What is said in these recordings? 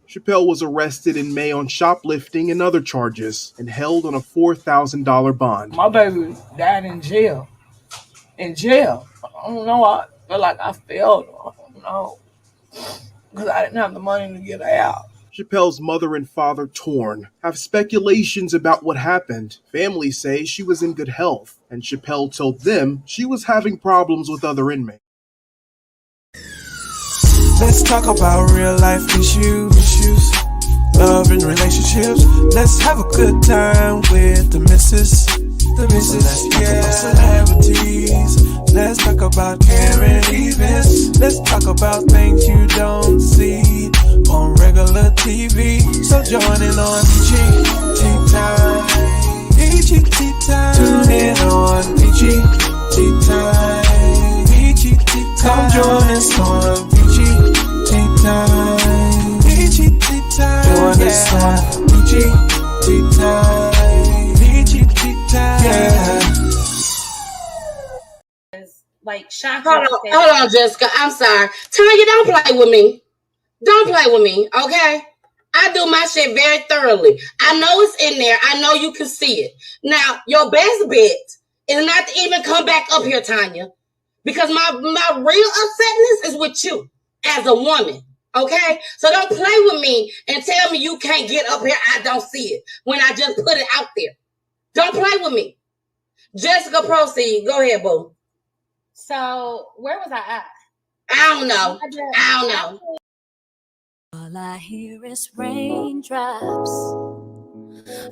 Chappell was arrested in May on shoplifting and other charges and held on a $4,000 bond. My baby died in jail. In jail. I don't know. I feel like I failed. I don't know. Because I didn't have the money to get out. Chappell's mother and father, torn, have speculations about what happened. Families say she was in good health, and Chappell told them she was having problems with other inmates. Let's talk about real life issues, love and relationships. Let's have a good time with the missus. Let's talk about celebrities. Let's talk about current events. Let's talk about things you don't see on regular TV. So join in on Peachy Tea Time. Peachy Tea Time. Tune in on Peachy Tea Time. Peachy Tea Time. Come join us on Peachy Tea Time. Peachy Tea Time. Join us on Peachy Tea Time. Peachy Tea Time. Yeah. Like shocked. Hold on, Jessica. I'm sorry. Tanya, don't play with me. Don't play with me, okay? I do my shit very thoroughly. I know it's in there. I know you can see it. Now, your best bet is not to even come back up here, Tanya, because my real upsetness is with you as a woman, okay? So don't play with me and tell me you can't get up here. I don't see it when I just put it out there. Don't play with me. Jessica, proceed. Go ahead, boo. So where was I at? I don't know. All I hear is raindrops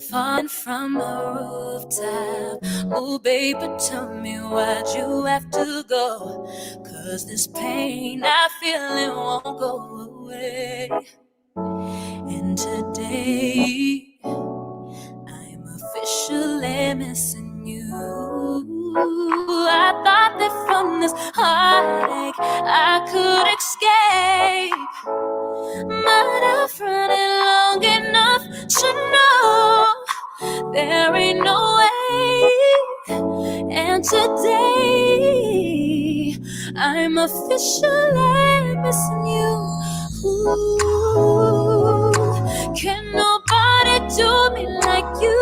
falling from a rooftop. Oh, baby, tell me why'd you have to go? 'Cause this pain I feel it won't go away. And today I'm officially missing you. I thought that from this heartache I could escape, but I've run it long enough to know there ain't no way. And today I'm officially missing you. Ooh, can nobody do me like you?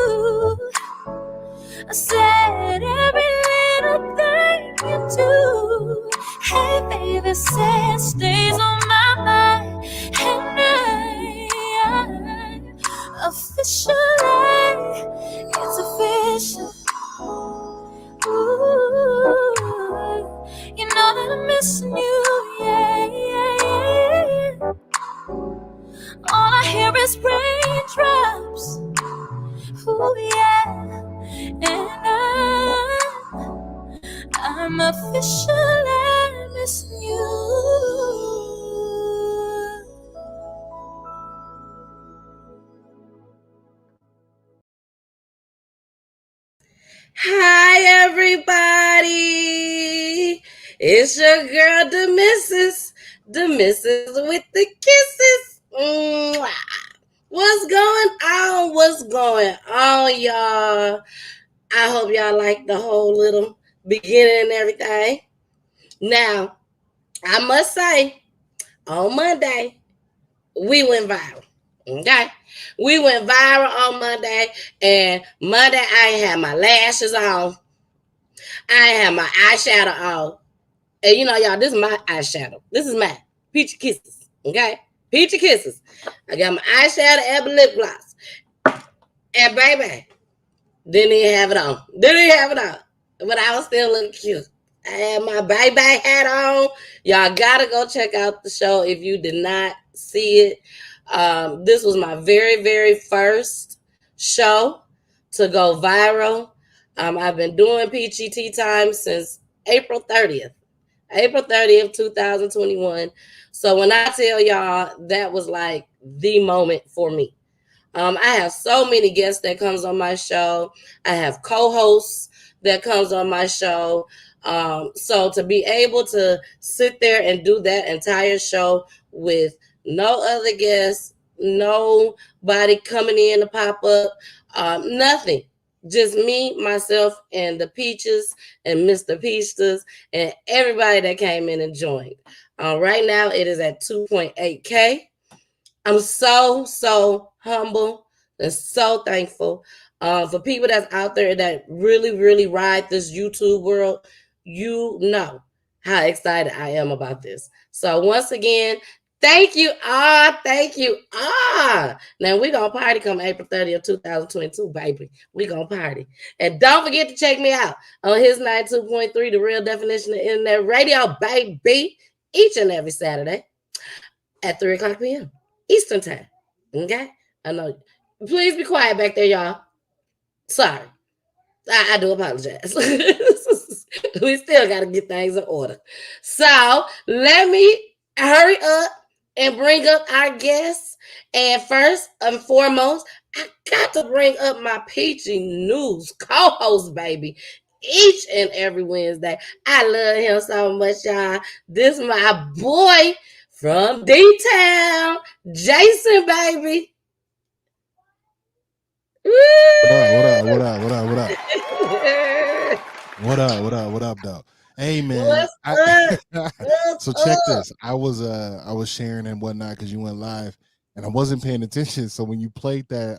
I said every little thing you do. Hey baby, say it stays on my mind. And I officially, it's official. Ooh, you know that I'm missing you, yeah, yeah, yeah. All I hear is raindrops. Ooh, yeah. And I'm officially missing you. Hi, everybody. It's your girl, the missus with the kisses. Mwah. What's going on? What's going on, y'all? I hope y'all like the whole little beginning and everything. Now, I must say, on Monday, we went viral. Okay? We went viral on Monday, and Monday I ain't had my lashes on. I ain't had my eyeshadow on. And you know, y'all, this is my eyeshadow. This is mine. Peachy Kisses. Okay? Peachy Kisses. I got my eyeshadow and my lip gloss. And baby, didn't even have it on. But I was still looking cute. I had my baby hat on. Y'all gotta go check out the show if you did not see it. This was my very, very first show to go viral. I've been doing Peachy Tea Time since April 30th, 2021. So when I tell y'all, that was like the moment for me. I have so many guests that comes on my show. I have co-hosts that comes on my show. So to be able to sit there and do that entire show with no other guests, nobody coming in to pop up, nothing. Just me, myself, and the Peaches and Mr. Peachtas and everybody that came in and joined. Right now, it is at 2.8K. I'm so humble and so thankful for people that's out there that really ride this YouTube world. You know how excited I am about this. So once again, thank you. Thank you. Now we're gonna party come April 30th, 2022, baby. We're gonna party. And don't forget to check me out on his 92.3, the real definition of internet radio, baby, each and every Saturday at 3:00 p.m. Eastern time. Okay? I know. Please be quiet back there, y'all. Sorry. I do apologize. We still got to get things in order. So let me hurry up and bring up our guests. And first and foremost, I got to bring up my Peachy News co-host, baby. Each and every Wednesday. I love him so much, y'all. This is my boy from D-Town, Jason, baby. What up, dog? Hey, man. So check this. I was sharing and whatnot because you went live, and I wasn't paying attention. So when you played that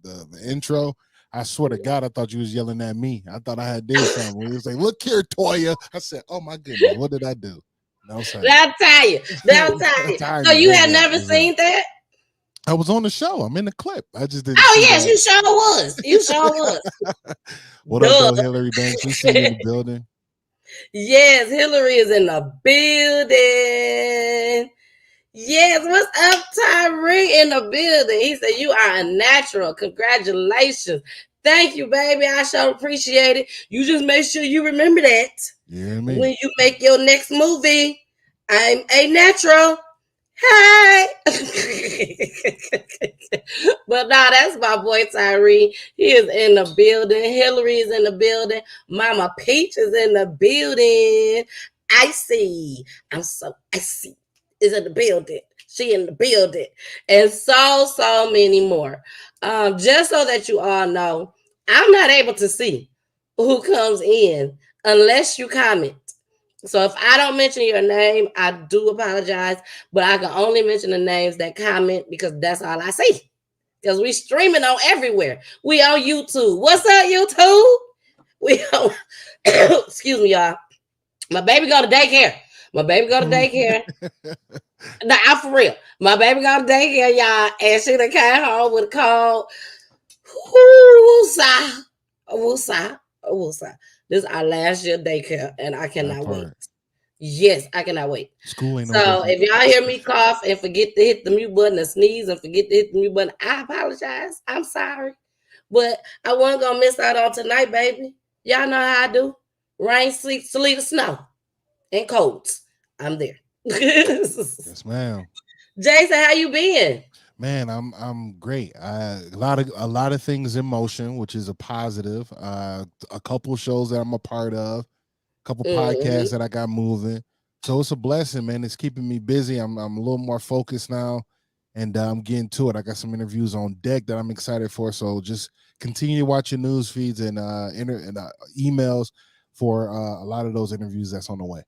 the intro, I swear to God, I thought you was yelling at me. I thought I had did something. He was like, "Look here, Toya." I said, "Oh my goodness, what did I do?" No, I'll tell you. So you had never seen that? I was on the show. I'm in the clip. I just didn't. Oh yes, you sure was. You sure was. What up, though, Hillary Banks? We see you in the building. Yes, Hillary is in the building. Yes, what's up, Tyree in the building? He said, "You are a natural. Congratulations. Thank you, baby. I sure appreciate it. You just make sure you remember that. Yeah, when you make your next movie. I'm a natural. Hey." But nah, that's my boy Tyree. He is in the building. Hillary is in the building. Mama Peach is in the building. Icy. I'm so icy. Is in the building. She in the building. And so many more. Just so that you all know, I'm not able to see who comes in unless you comment. So if I don't mention your name, I do apologize, but I can only mention the names that comment because that's all I see. Because we streaming on everywhere. We on YouTube. What's up, YouTube? We on, excuse me, y'all. My baby go to daycare. Nah, I'm for real. My baby go to daycare, y'all, and she done came home with a cold. Woosah. This is our last year daycare, and I cannot wait. Yes, I cannot wait. School ain't so if y'all hear me cough and forget to hit the mute button or sneeze and forget to hit the mute button, I apologize. I'm sorry. But I wasn't going to miss out on tonight, baby. Y'all know how I do. Rain, sleet, snow, and colds. I'm there. Yes, ma'am. Jason, how you been? Man, I'm great. A lot of things in motion, which is a positive. A couple of shows that I'm a part of, a couple podcasts that I got moving. So it's a blessing, man. It's keeping me busy. I'm a little more focused now, and I'm getting to it. I got some interviews on deck that I'm excited for. So just continue to watch your news feeds and emails for a lot of those interviews that's on the way.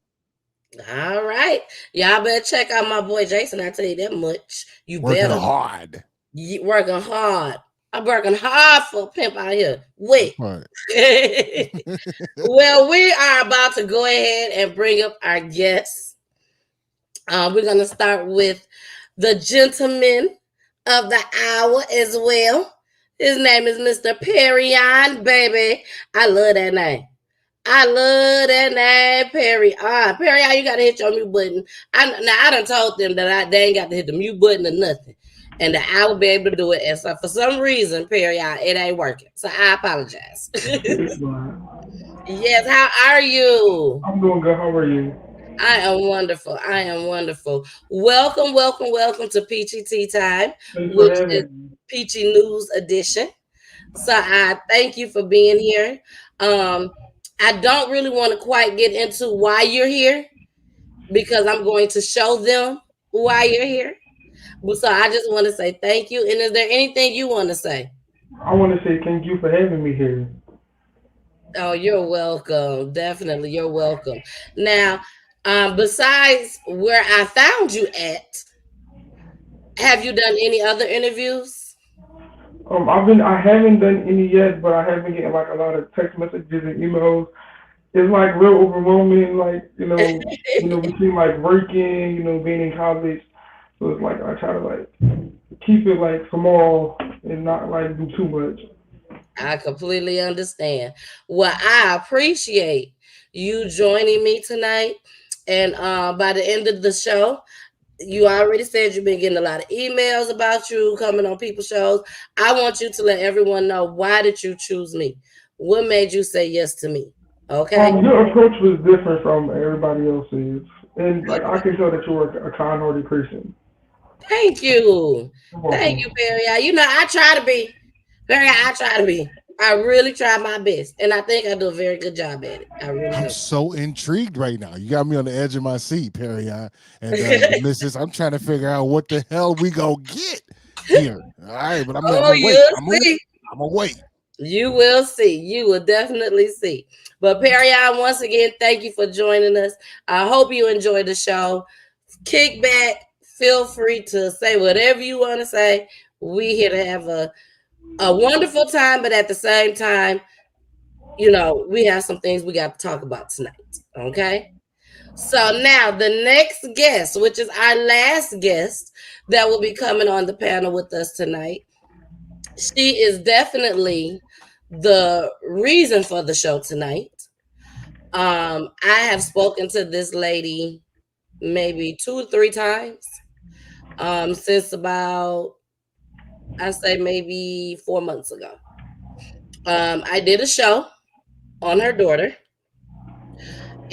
All right. Y'all better check out my boy Jason. I tell you that much. You working better. Hard. Working hard. I'm working hard for a pimp out here. Wait. Right. Well, we are about to go ahead and bring up our guests. We're going to start with the gentleman of the hour as well. His name is Mr. PERRION, baby. I love that name. Perry. Perry, you gotta hit your mute button. I done told them that they ain't got to hit the mute button or nothing, and that I will be able to do it. And so for some reason, Perry, it ain't working. So I apologize. Yes, how are you? I'm doing good. How are you? I am wonderful. Welcome to Peachy Tea Time, which is Peachy News Edition. So I thank you for being here. I don't really want to quite get into why you're here because I'm going to show them why you're here. So I just want to say thank you. And is there anything you want to say? I want to say thank you for having me here. Oh, you're welcome. Definitely, you're welcome. Now, besides where I found you at Have you done any other interviews? I haven't done any yet, but I have been getting like a lot of text messages and emails. It's like real overwhelming, like, between like working, being in college. So it's like I try to like keep it like small and not like do too much. I completely understand. Well, I appreciate you joining me tonight. And by the end of the show, you already said you've been getting a lot of emails about you coming on people's shows. I want you to let everyone know, why did you choose me? What made you say yes to me? Okay. Your approach was different from everybody else's, and like I can tell that you're a kind-hearted person. Thank you. You're Thank welcome. you, Perry. You know, I try to be. Perry, I try to be. I really try my best. And I think I do a very good job at it. I really I'm do. so intrigued right now. You got me on the edge of my seat, Perry. And the missus, I'm trying to figure out what the hell we gonna get here. All right, but I'm gonna wait. You'll see. I'm gonna wait. You will see. You will definitely see. But Perry, once again, thank you for joining us. I hope you enjoyed the show. Kick back. Feel free to say whatever you want to say. We here to have a wonderful time, but at the same time, we have some things we got to talk about tonight. Okay. So now the next guest, which is our last guest that will be coming on the panel with us tonight, she is definitely the reason for the show tonight. I have spoken to this lady maybe 2 or 3 times since about, I say maybe 4 months ago. I did a show on her daughter,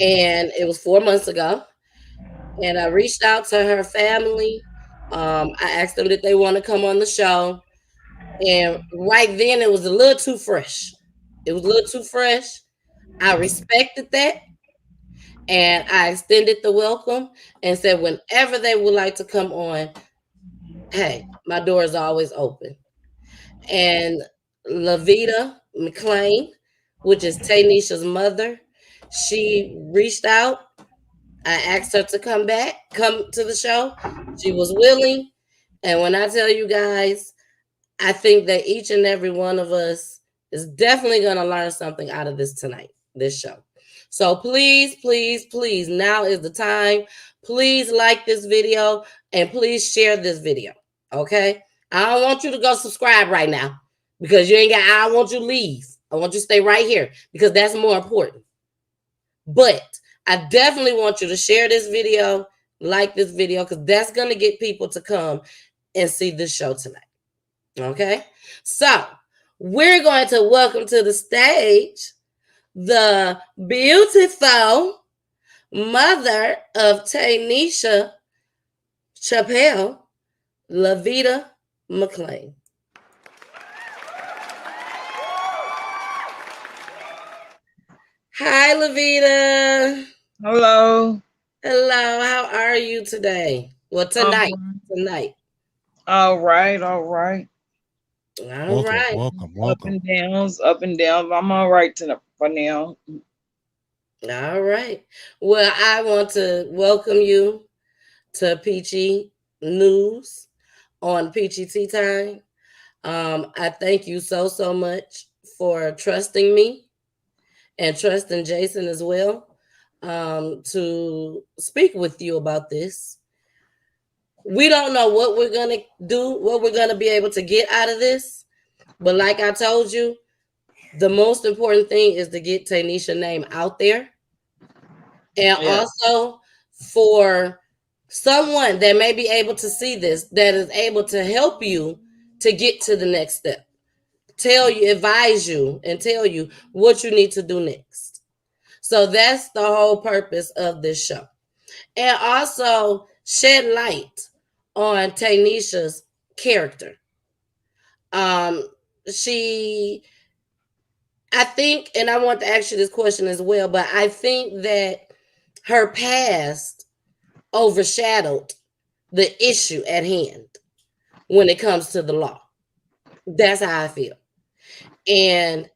and it was 4 months ago. And I reached out to her family. I asked them did they want to come on the show. And right then it was a little too fresh. It was a little too fresh. I respected that. And I extended the welcome and said whenever they would like to come on, hey, my door is always open. And Lavita Mcclain, which is Tanisha's mother, she reached out. I asked her to come to the show. She was willing. And when I tell you guys, I think that each and every one of us is definitely going to learn something out of this tonight, this show. So please, please, please, now is the time. Please like this video and please share this video. Okay? I don't want you to go subscribe right now because I don't want you to leave. I want you to stay right here because that's more important. But I definitely want you to share this video, like this video, because that's going to get people to come and see this show tonight. Okay? So we're going to welcome to the stage the beautiful mother of Tanisha Chappell, Lavita Mcclain. Hi, Lavita. Hello. Hello. How are you today? Well, tonight. Tonight. All right. All right. All right. Welcome. Up and downs. I'm all right for now. All right. Well, I want to welcome you to Peachy News on Peachy Tea Time. I thank you so much for trusting me and trusting Jason as well to speak with you about this. We don't know what we're going to do, what we're going to be able to get out of this. But like I told you, the most important thing is to get Tanisha's name out there. And also for someone that may be able to see this, that is able to help you to get to the next step. Advise you and tell you what you need to do next. So that's the whole purpose of this show. And also shed light on Tanisha's character. I think, and I want to ask you this question as well, but I think that her past overshadowed the issue at hand when it comes to the law. That's how I feel. And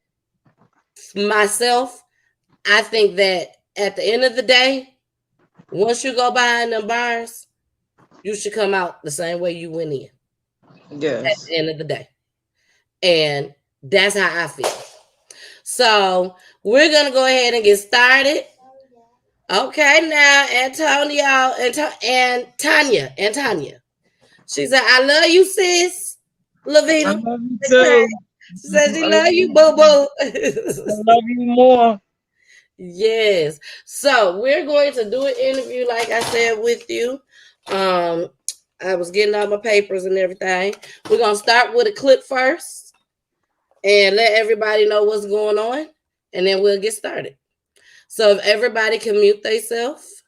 myself, I think that at the end of the day, once you go behind them bars, you should come out the same way you went in. Yes. At the end of the day. And that's how I feel. So we're going to go ahead and get started. Okay, now Antonio and Tanya. She said, I love you, sis. Lavita. I love you too. She said she love you, boo-boo. I love you more. Yes. So we're going to do an interview, like I said, with you. I was getting all my papers and everything. We're going to start with a clip first and let everybody know what's going on, and then we'll get started. So if everybody can mute themselves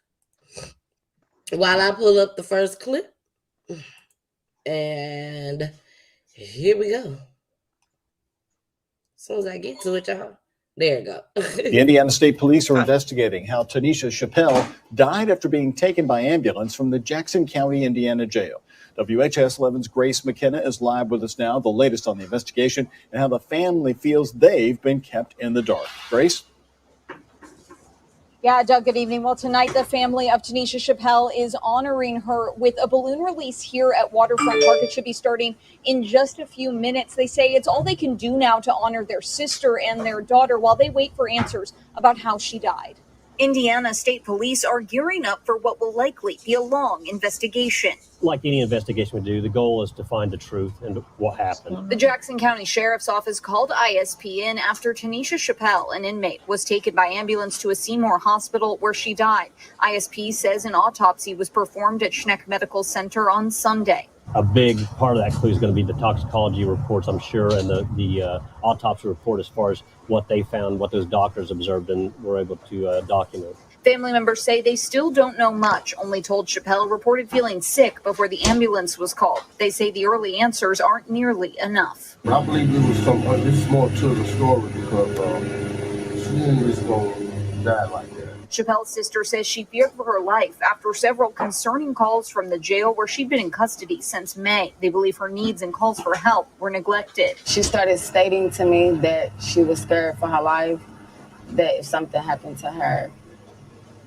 while I pull up the first clip. And here we go. As soon as I get to it, y'all. There you go. The Indiana State Police are investigating how Tanisha Chappell died after being taken by ambulance from the Jackson County, Indiana jail. WHS 11's Grace McKenna is live with us now, the latest on the investigation and how the family feels they've been kept in the dark. Grace? Yeah, Doug, good evening. Well, tonight the family of Tanisha Chappell is honoring her with a balloon release here at Waterfront Park. It should be starting in just a few minutes. They say it's all they can do now to honor their sister and their daughter while they wait for answers about how she died. Indiana State Police are gearing up for what will likely be a long investigation. Like any investigation we do, the goal is to find the truth and what happened. The Jackson County Sheriff's Office called ISP in after Tanisha Chappell, an inmate, was taken by ambulance to a Seymour hospital where she died. ISP says an autopsy was performed at Schneck Medical Center on Sunday. A big part of that clue is going to be the toxicology reports, I'm sure, and the autopsy report as far as what they found, what those doctors observed and were able to document. Family members say they still don't know much, only told Chappell reported feeling sick before the ambulance was called. They say the early answers aren't nearly enough. I believe there was some, there's more to the story because she didn't just go die like that. Chappell's sister says she feared for her life after several concerning calls from the jail where she'd been in custody since May. They believe her needs and calls for help were neglected. She started stating to me that she was scared for her life, that if something happened to her,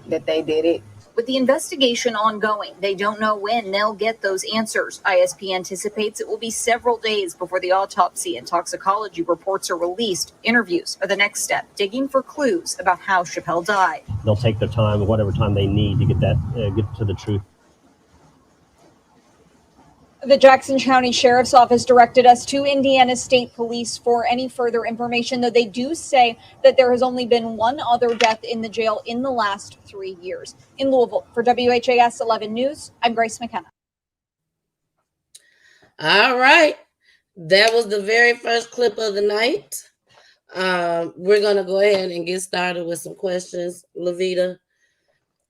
that they did it. With the investigation ongoing, they don't know when they'll get those answers. ISP anticipates it will be several days before the autopsy and toxicology reports are released. Interviews are the next step, digging for clues about how Chappell died. They'll take their time, whatever time they need to get to the truth. The Jackson County Sheriff's Office directed us to Indiana State Police for any further information, though they do say that there has only been one other death in the jail in the last 3 years. In Louisville, for WHAS 11 News, I'm Grace McKenna. All right. That was the very first clip of the night. We're going to go ahead and get started with some questions, Lavita.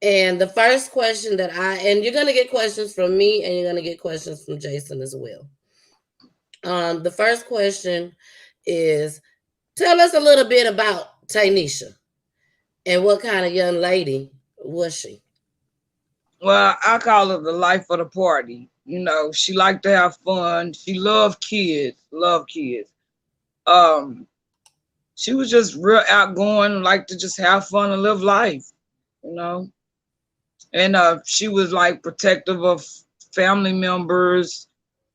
And the first question and you're going to get questions from me and you're going to get questions from Jason as well. The first question is, tell us a little bit about Tanisha and what kind of young lady was she? Well, I call her the life of the party. You know, she liked to have fun. She loved kids, She was just real outgoing, liked to just have fun and live life, you know. And she was like protective of family members,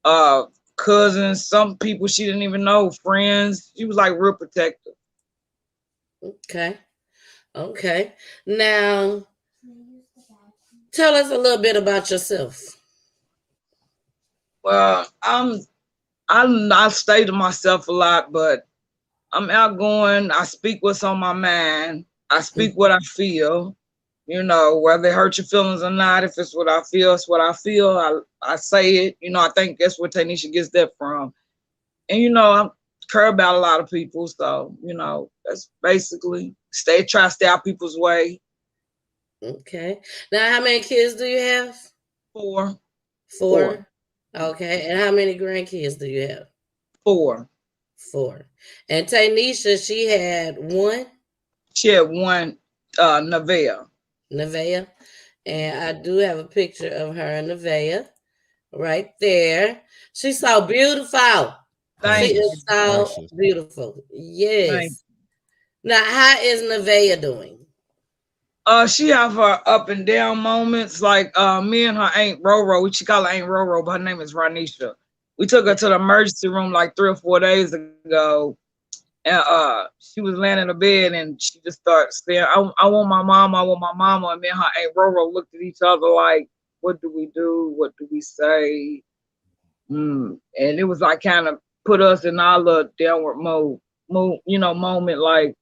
cousins, some people she didn't even know, friends. She was like real protective. Okay. Now, tell us a little bit about yourself. Well, I stay to myself a lot, but I'm outgoing. I speak what's on my mind. I speak what I feel. You know, whether it hurts your feelings or not, if it's what I feel, it's what I feel. I say it. You know, I think that's where Tanisha gets that from. And, you know, I care about a lot of people. So, you know, that's basically try to stay out people's way. Okay. Now, how many kids do you have? Four. Okay. And how many grandkids do you have? Four. And Tanisha, she had one? She had one, Nevaeh. And I do have a picture of her and Nevaeh right there. She's so beautiful. She is so beautiful. Yes. Now, how is Nevaeh doing? She have her up and down moments. Like me and her Aunt Roro, she call her Aunt Roro, but her name is Ranisha. We took her to the emergency room like 3 or 4 days ago, and she was laying in the bed and she just started saying, I want my mama, I want my mama. And me and her Aunt Roro looked at each other like, what do we do? What do we say? And it was like kind of put us in our little downward moment, like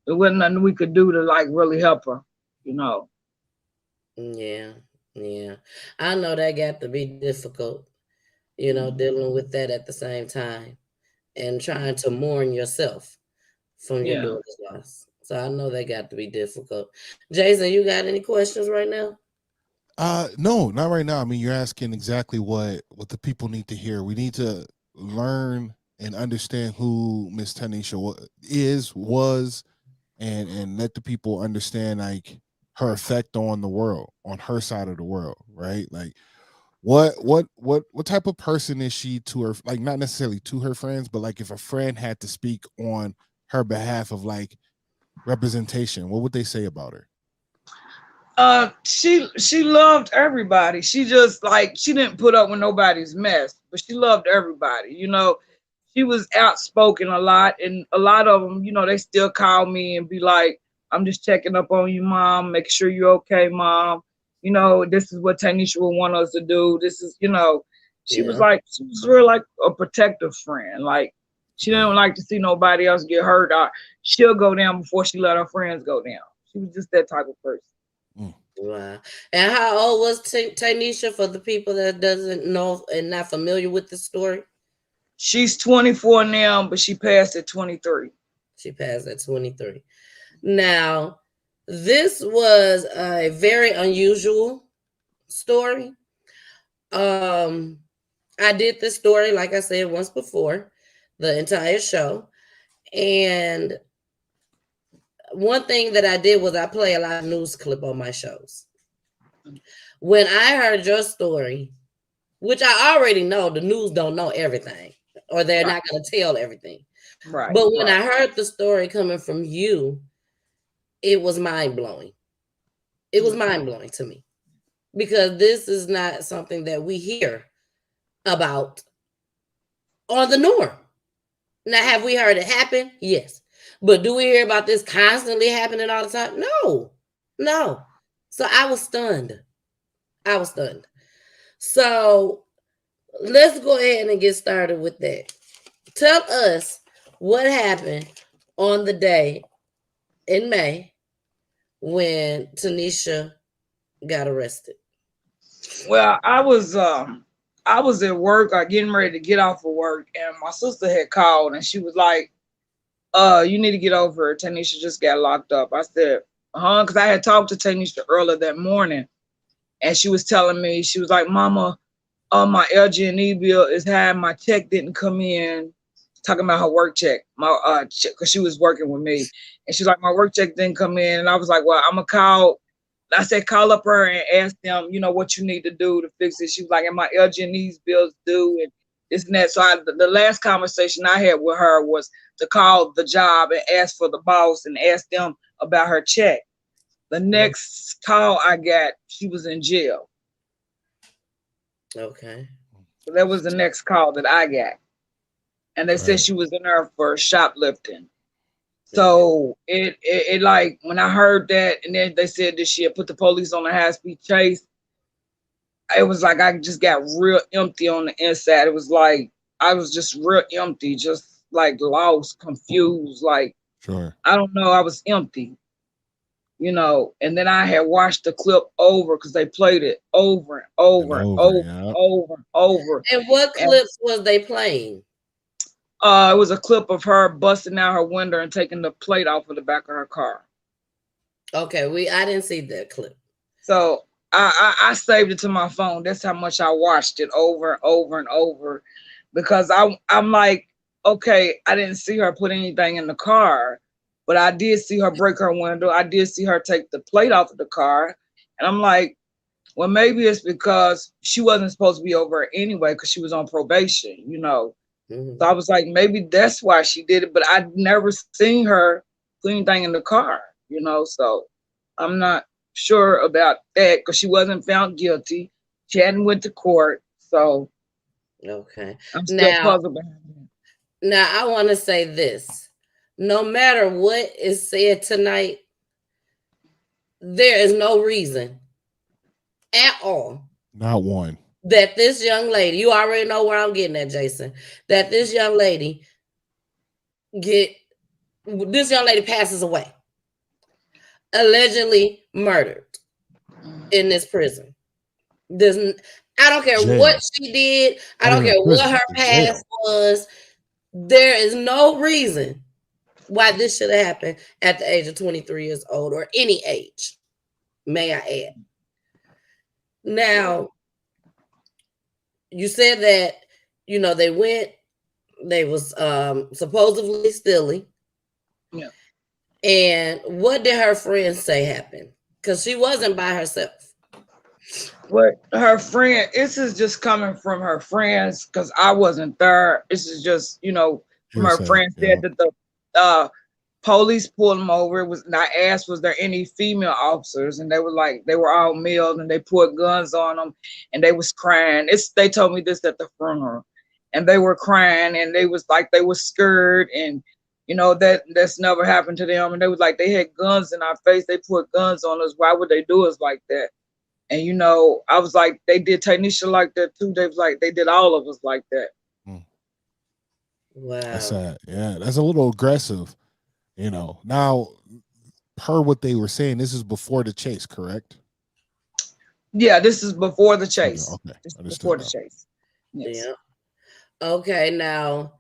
there wasn't nothing we could do to like really help her, you know. Yeah, yeah. I know that got to be difficult, dealing with that at the same time and trying to mourn yourself from your Yeah. daughter's loss. So I know that got to be difficult. Jason, you got any questions right now? No, not right now. I mean, you're asking exactly what the people need to hear. We need to learn and understand who Miss Tanisha was, and let the people understand like her effect on the world, on her side of the world, right? Like what type of person is she to her, like not necessarily to her friends, but like if a friend had to speak on her behalf of like representation, what would they say about her? She loved everybody. She just like she didn't put up with nobody's mess, but she loved everybody. She was outspoken a lot, and a lot of them, they still call me and be like, "I'm just checking up on you, mom, making sure you're okay, mom. This is what Tanisha would want us to do. This is, she was really like a protective friend. Like she didn't like to see nobody else get hurt. She'll go down before she let her friends go down. She was just that type of person. Wow. And how old was Tanisha for the people that doesn't know and not familiar with the story? She's 24 now, but she passed at 23. She passed at 23. Now, this was a very unusual story. I did this story, like I said, once before, the entire show. And one thing that I did was I play a lot of news clip on my shows. When I heard your story, which I already know, the news don't know everything, or they're not going to tell everything. Right. But when I heard the story coming from you, it was mind-blowing. It was mind-blowing to me, because this is not something that we hear about on the norm. Now, have we heard it happen? Yes. But do we hear about this constantly happening all the time? No. So I was stunned. So let's go ahead and get started with that. Tell us what happened on the day in May when Tanisha got arrested. Well, I was at work, getting ready to get off of work, and my sister had called and she was like, you need to get over it. Tanisha just got locked up. I said, because I had talked to Tanisha earlier that morning, and she was telling me, she was like, Mama, my LG&E bill is high. My check didn't come in. Talking about her work check, because she was working with me, and she's like, my work check didn't come in, and I was like, well, I'm gonna call. I said, call up her and ask them, what you need to do to fix it. She was like, and my LG&E's bills due, and this and that. So the last conversation I had with her was to call the job and ask for the boss and ask them about her check. The next call I got, she was in jail. Okay. So that was the next call that I got. And they said she was in there for shoplifting. So it like, when I heard that, and then they said that she had put the police on a high-speed chase, it was like I just got real empty on the inside. It was like I was just real empty, just like lost, confused, like, sure, I don't know, I was empty, and then I had watched the clip over because they played it over and over and over. And what clips was they playing? It was a clip of her busting out her window and taking the plate off of the back of her car. Okay, I didn't see that clip. So I saved it to my phone. That's how much I watched it over and over and over, because I'm like, okay, I didn't see her put anything in the car, but I did see her break her window. I did see her take the plate off of the car. And I'm like, well, maybe it's because she wasn't supposed to be over anyway, because she was on probation, So I was like, maybe that's why she did it, but I'd never seen her put anything in the car, so I'm not sure about that because she wasn't found guilty. She hadn't went to court, so Okay. I'm still puzzled behind that. Now I want to say this. No matter what is said tonight, there is no reason at all Not one. that this young lady, you already know where I'm getting at, Jason, that this young lady passes away, allegedly murdered in this prison. I don't care Jail. what she did. I Not don't even care prison, what her the past jail. was. There is no reason why this should have happened at the age of 23 years old or any age, may I add. Now, you said that, they was supposedly stealing. Yeah. And what did her friends say happened? Because she wasn't by herself. What her friend, this is just coming from her friends because I wasn't there. This is just, from her Hearsay, friend yeah. said that the police pulled them over. It was, and I asked, was there any female officers? And they were like, they were all male, and they put guns on them, and they was crying. They told me this at the funeral, and they were crying, and they was like, they were scared, and that's never happened to them. And they was like, they had guns in our face. They put guns on us. Why would they do us like that? And I was like, they did Tanisha like that too. They was like, they did all of us like that. Wow. That's sad. Yeah, that's a little aggressive. Now, per what they were saying, this is before the chase, correct? Yeah, this is before the chase. Okay. This is Understood before the now. chase. Yes. Yeah. Okay, now,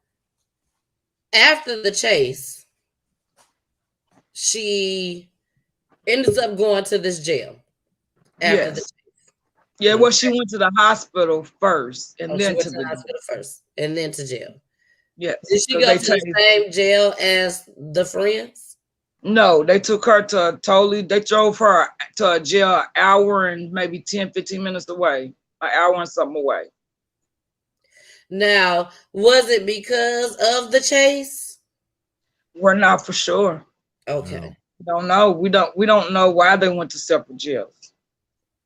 after the chase, she ends up going to this jail. After the chase. Yeah, well, she went to the hospital first, and then she went to to the the hospital first, and then to jail. Yes. Did she go to the same jail as the friends? No, they took her to they drove her to a jail an hour and maybe 10, 15 minutes away, an hour and something away. Now, was it because of the chase? We're not for sure. Okay. We don't know. We don't know why they went to separate jails.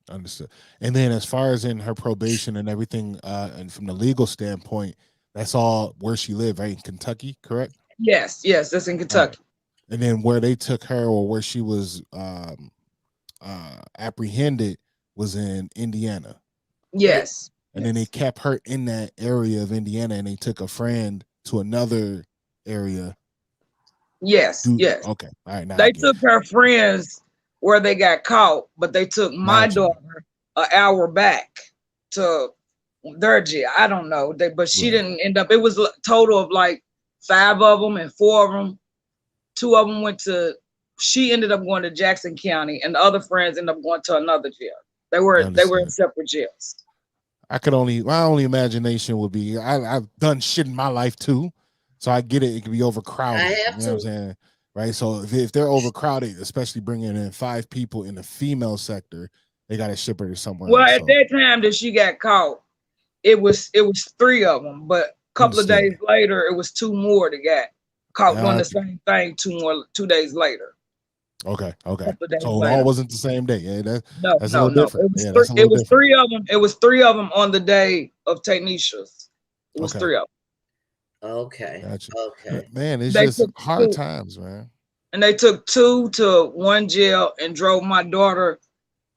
Understood. And then as far as in her probation and everything, and from the legal standpoint, that's all where she lived, right? In Kentucky, correct? Yes, that's in Kentucky. And then where they took her or where she was apprehended was in Indiana. Yes. And then they kept her in that area of Indiana, and they took a friend to another area. Yes. Okay. All right. Now They took her friends where they got caught, but they took my daughter an hour back to their jail. I don't know. But she didn't end up. It was a total of like 5 of them, and 4 of them. 2 of them she ended up going to Jackson County, and the other friends ended up going to another jail. They were in separate jails. My only imagination would be, I've done shit in my life too, so I get it. It can be overcrowded. I have you know what I'm saying? Right. So if they're overcrowded, especially bringing in 5 people in the female sector, they got to ship her to somewhere else. At that time that she got caught, it was 3 of them, but a couple of days later, it was 2 more that got caught doing the same thing 2 days later. Okay. So it later. all wasn't the same day. Yeah, that's a No. little different. It was 3 of them. It was 3 of them on the day of Tanisha's. It was 3 of them. Okay. Gotcha. Okay. Man, it's They just took hard 2. times, man. And they took 2 to one jail and drove my daughter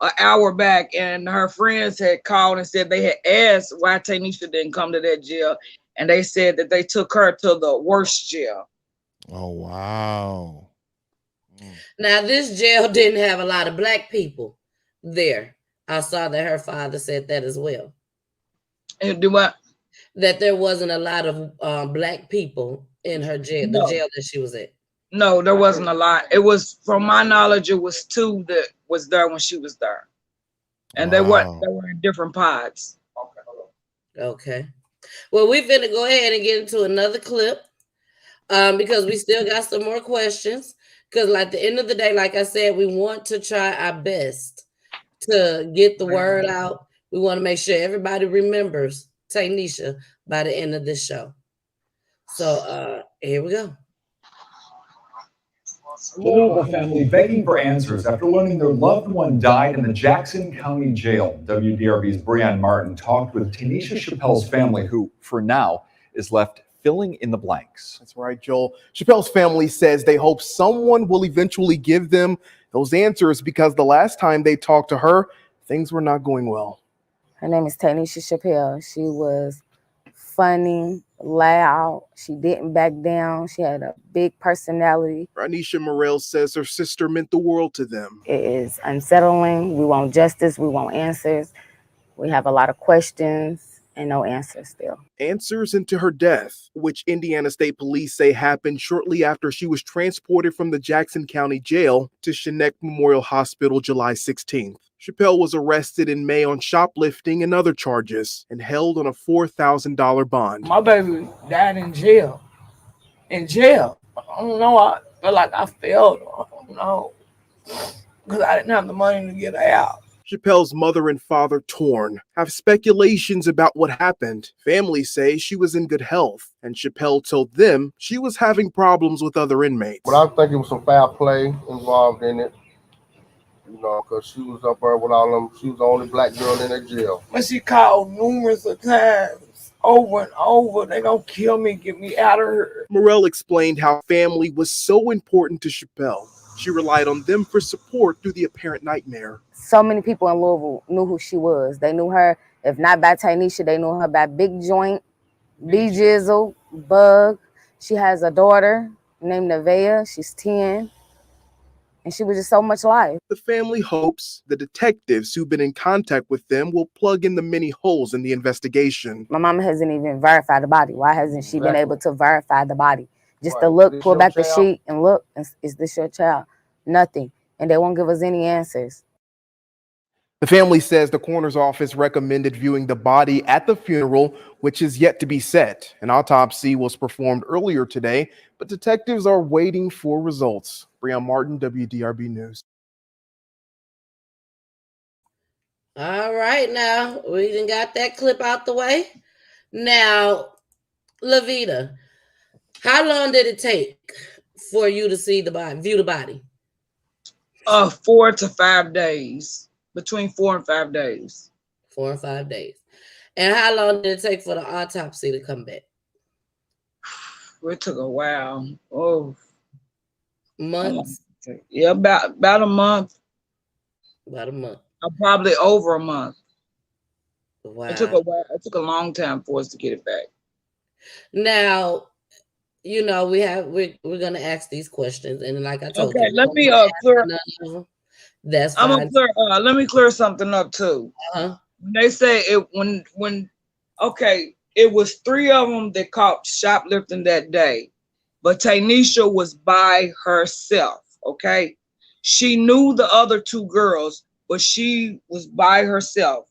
an hour back. And her friends had called and said they had asked why Tanisha didn't come to that jail. And they said that they took her to the worst jail. Oh, wow. Now, this jail didn't have a lot of black people there. I saw that her father said that as well. And do what? That there wasn't a lot of black people in her jail, the jail that she was at. No, there wasn't a lot. It was, from my knowledge, it was 2 that was there when she was there. And they were in different pods. Okay. Well, we finna go ahead and get into another clip because we still got some more questions. Because at the end of the day, like I said, we want to try our best to get the word out. We want to make sure everybody remembers Tanisha by the end of this show. So here we go. A Louisville family begging for answers after learning their loved one died in the Jackson County Jail. WDRB's Brianne Martin talked with Tanisha Chappell's family, who, for now, is left filling in the blanks. That's right, Joel. Chappell's family says they hope someone will eventually give them those answers because the last time they talked to her, things were not going well. Her name is Tanisha Chappell. She was funny, loud. She didn't back down. She had a big personality. Ranisha Morel says her sister meant the world to them. It is unsettling. We want justice. We want answers. We have a lot of questions and no answers still. Answers into her death, which Indiana State Police say happened shortly after she was transported from the Jackson County Jail to Chenectadi Memorial Hospital July 16th. Chappell was arrested in May on shoplifting and other charges and held on a $4,000 bond. My baby died in jail. In jail. I don't know. I feel like I failed. I don't know. Because I didn't have the money to get her out. Chappell's mother and father, torn, have speculations about what happened. Families say she was in good health, and Chappell told them she was having problems with other inmates. But I think it was some foul play involved in it. You know, because she was up there with all them. She was the only black girl in that jail. But she called numerous times, over and over. They gonna kill me, get me out of here. Morel explained how family was so important to Chappell. She relied on them for support through the apparent nightmare. So many people in Louisville knew who she was. They knew her, if not by Tanisha, they knew her by Big Joint, B Jizzle, Bug. She has a daughter named Theyre. She's 10. And she was just so much life. The family hopes the detectives who've been in contact with them will plug in the many holes in the investigation. My mama hasn't even verified the body. Why hasn't she been able to verify the body? Just Right. to look, This pull your back the child? sheet and look, is this your child? Nothing. And they won't give us any answers. The family says the coroner's office recommended viewing the body at the funeral, which is yet to be set. An autopsy was performed earlier today, but detectives are waiting for results. Brianne Martin, WDRB News. All right, now we done got that clip out the way. Now, Lavita, how long did it take for you to see the body, view the body? 4 to 5 days. Between 4 and 5 days. 4 and 5 days. And how long did it take for the autopsy to come back? It took a while. Oh, months. Yeah, about a month. About a month. Probably over a month. Wow. It took a while. It took a long time for us to get it back. Now, you know, we're gonna ask these questions, and like I told you, okay, let me clear. That's I'm fine. gonna clear. Let me clear something up too. Uh-huh. They say it when okay, it was 3 of them that caught shoplifting that day, but Tanisha was by herself. Okay, she knew the other 2 girls, but she was by herself.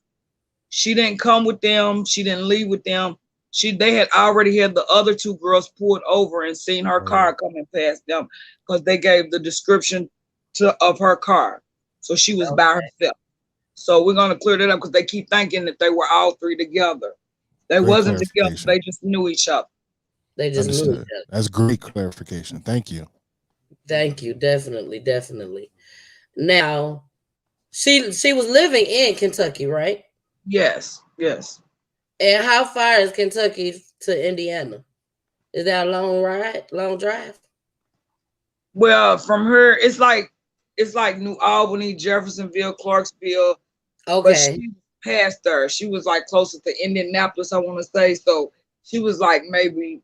She didn't come with them. She didn't leave with them. They had already had the other 2 girls pulled over and seen her car coming past them because they gave the description of her car. So she was by herself. So we're gonna clear that up because they keep thinking that they were all 3 together. They wasn't together. They just knew each other. They just knew each other. That's great clarification. Thank you. Thank you. Definitely, definitely. Now, she was living in Kentucky, right? Yes, yes. And how far is Kentucky to Indiana? Is that a long drive? Well, from her, it's like New Albany, Jeffersonville, Clarksville. Okay. But she passed there. She was like closer to Indianapolis, I want to say. So she was like maybe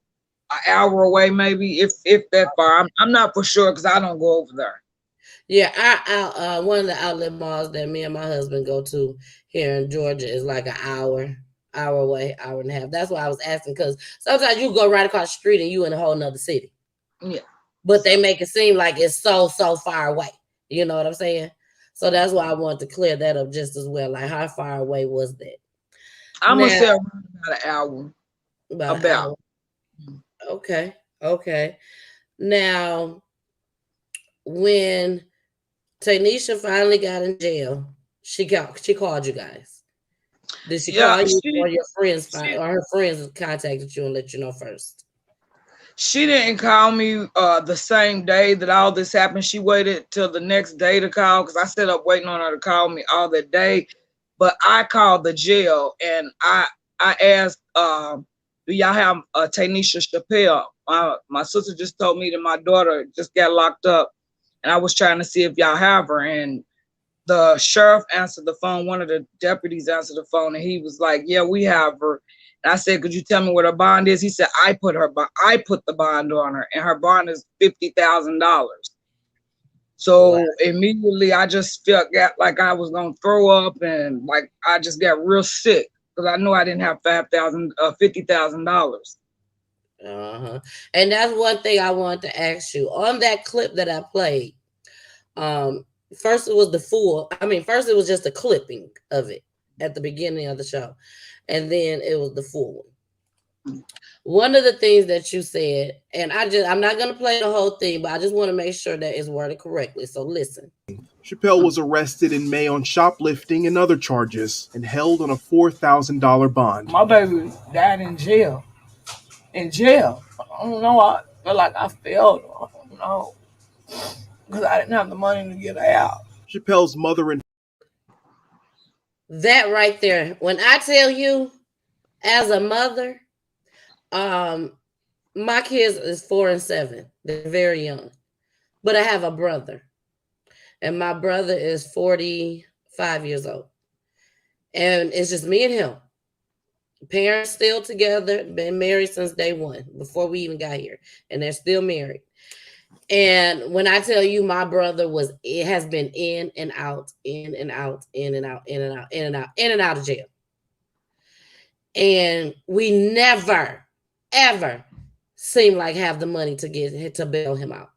an hour away, maybe if that far. I'm not for sure because I don't go over there. Yeah, one of the outlet malls that me and my husband go to here in Georgia is like an hour away, hour and a half. That's why I was asking, because sometimes you go right across the street and you in a whole nother city. Yeah. But they make it seem like it's so far away. You know what I'm saying? So that's why I wanted to clear that up just as well. Like, how far away was that? I'm gonna say around about an hour. About an hour. Okay. Now, when Tanisha finally got in jail, she called you guys. Did she call you, or your friends or her friends contacted you and let you know first? She didn't call me the same day that all this happened. She waited till the next day to call because I set up waiting on her to call me all that day. But I called the jail and I asked, do y'all have Tanisha Chappell? My sister just told me that my daughter just got locked up, and I was trying to see if y'all have her. And the sheriff answered the phone. One of the deputies answered the phone, and he was like, "Yeah, we have her." And I said, "Could you tell me what her bond is?" He said, I put the bond on her, and her bond is $50,000. So immediately I just got like I was gonna throw up, and like I just got real sick because I knew I didn't have $50,000. And that's one thing I wanted to ask you. On that clip that I played, first it was first it was just a clipping of it at the beginning of the show, and then it was the full one. One of the things that you said, and I'm not going to play the whole thing, but I just want to make sure that it's worded correctly. So listen. Chappell was arrested in May on shoplifting and other charges and held on a $4,000 bond. My baby died in jail. In jail. I don't know. I feel like I failed. I don't know. Because I didn't have the money to get out. Chappell's mother and that right there. When I tell you, as a mother, my kids is 4 and 7. They're very young. But I have a brother. And my brother is 45 years old. And it's just me and him. Parents still together, been married since day one, before we even got here. And they're still married. And when I tell you my brother has been in and out, in and out, in and out, in and out, in and out, in and out of jail. And we never, ever seem like have the money to bail him out.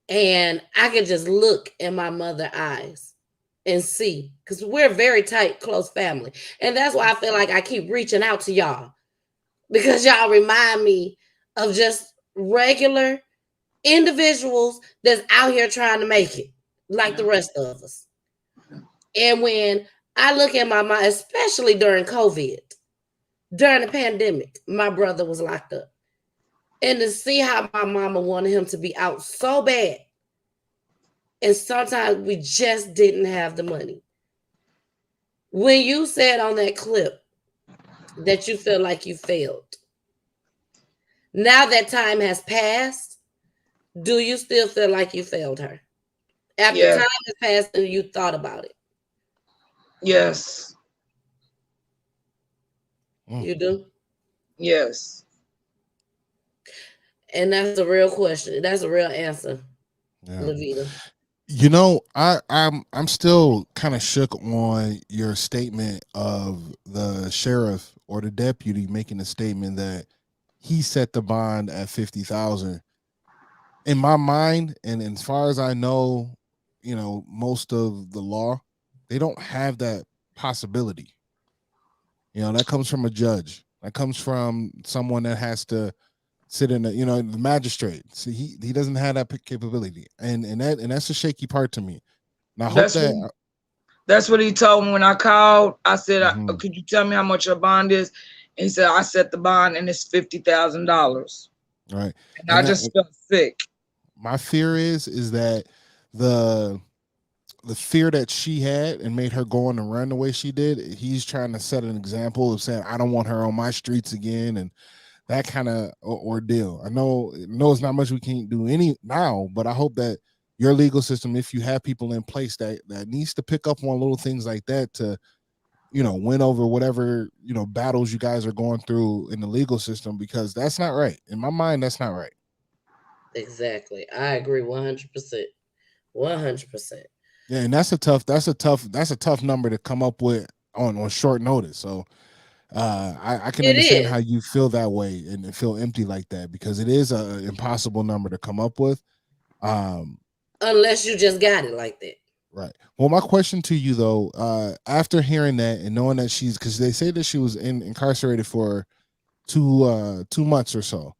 And I could just look in my mother's eyes and see, because we're a very tight, close family. And that's why I feel like I keep reaching out to y'all, because y'all remind me of just regular individuals that's out here trying to make it like the rest of us. And when I look at my mom, especially during COVID, during the pandemic, my brother was locked up. And to see how my mama wanted him to be out so bad. And sometimes we just didn't have the money. When you said on that clip that you feel like you failed, now that time has passed, do you still feel like you failed her? After time has passed and you thought about it? Yes. You do? Yes. And that's a real question. That's a real answer, Lavita. You know, I'm still kind of shook on your statement of the sheriff or the deputy making a statement that he set the bond at 50,000. In my mind, and as far as I know, you know, most of the law, they don't have that possibility. You know, that comes from a judge. That comes from someone that has to sit in the magistrate. See, he doesn't have that capability, and that's a shaky part to me. And I hope that's what he told me when I called. I said, "Could you tell me how much your bond is?" And he said, "I set the bond, and it's $50,000." Right. And I just felt sick. My fear is that the fear that she had and made her go on and run the way she did, he's trying to set an example of saying, I don't want her on my streets again, and that kind of ordeal. I know it's not much we can't do now, but I hope that your legal system, if you have people in place that needs to pick up on little things like that to, win over whatever, battles you guys are going through in the legal system, because that's not right. In my mind, that's not right. Exactly. I agree 100%. 100%. Yeah, and that's a tough number to come up with on short notice. So I can understand how you feel that way and feel empty like that, because it is an impossible number to come up with. Unless you just got it like that. Right. Well, my question to you though, after hearing that and knowing that because they say that she was incarcerated for 2 months or so,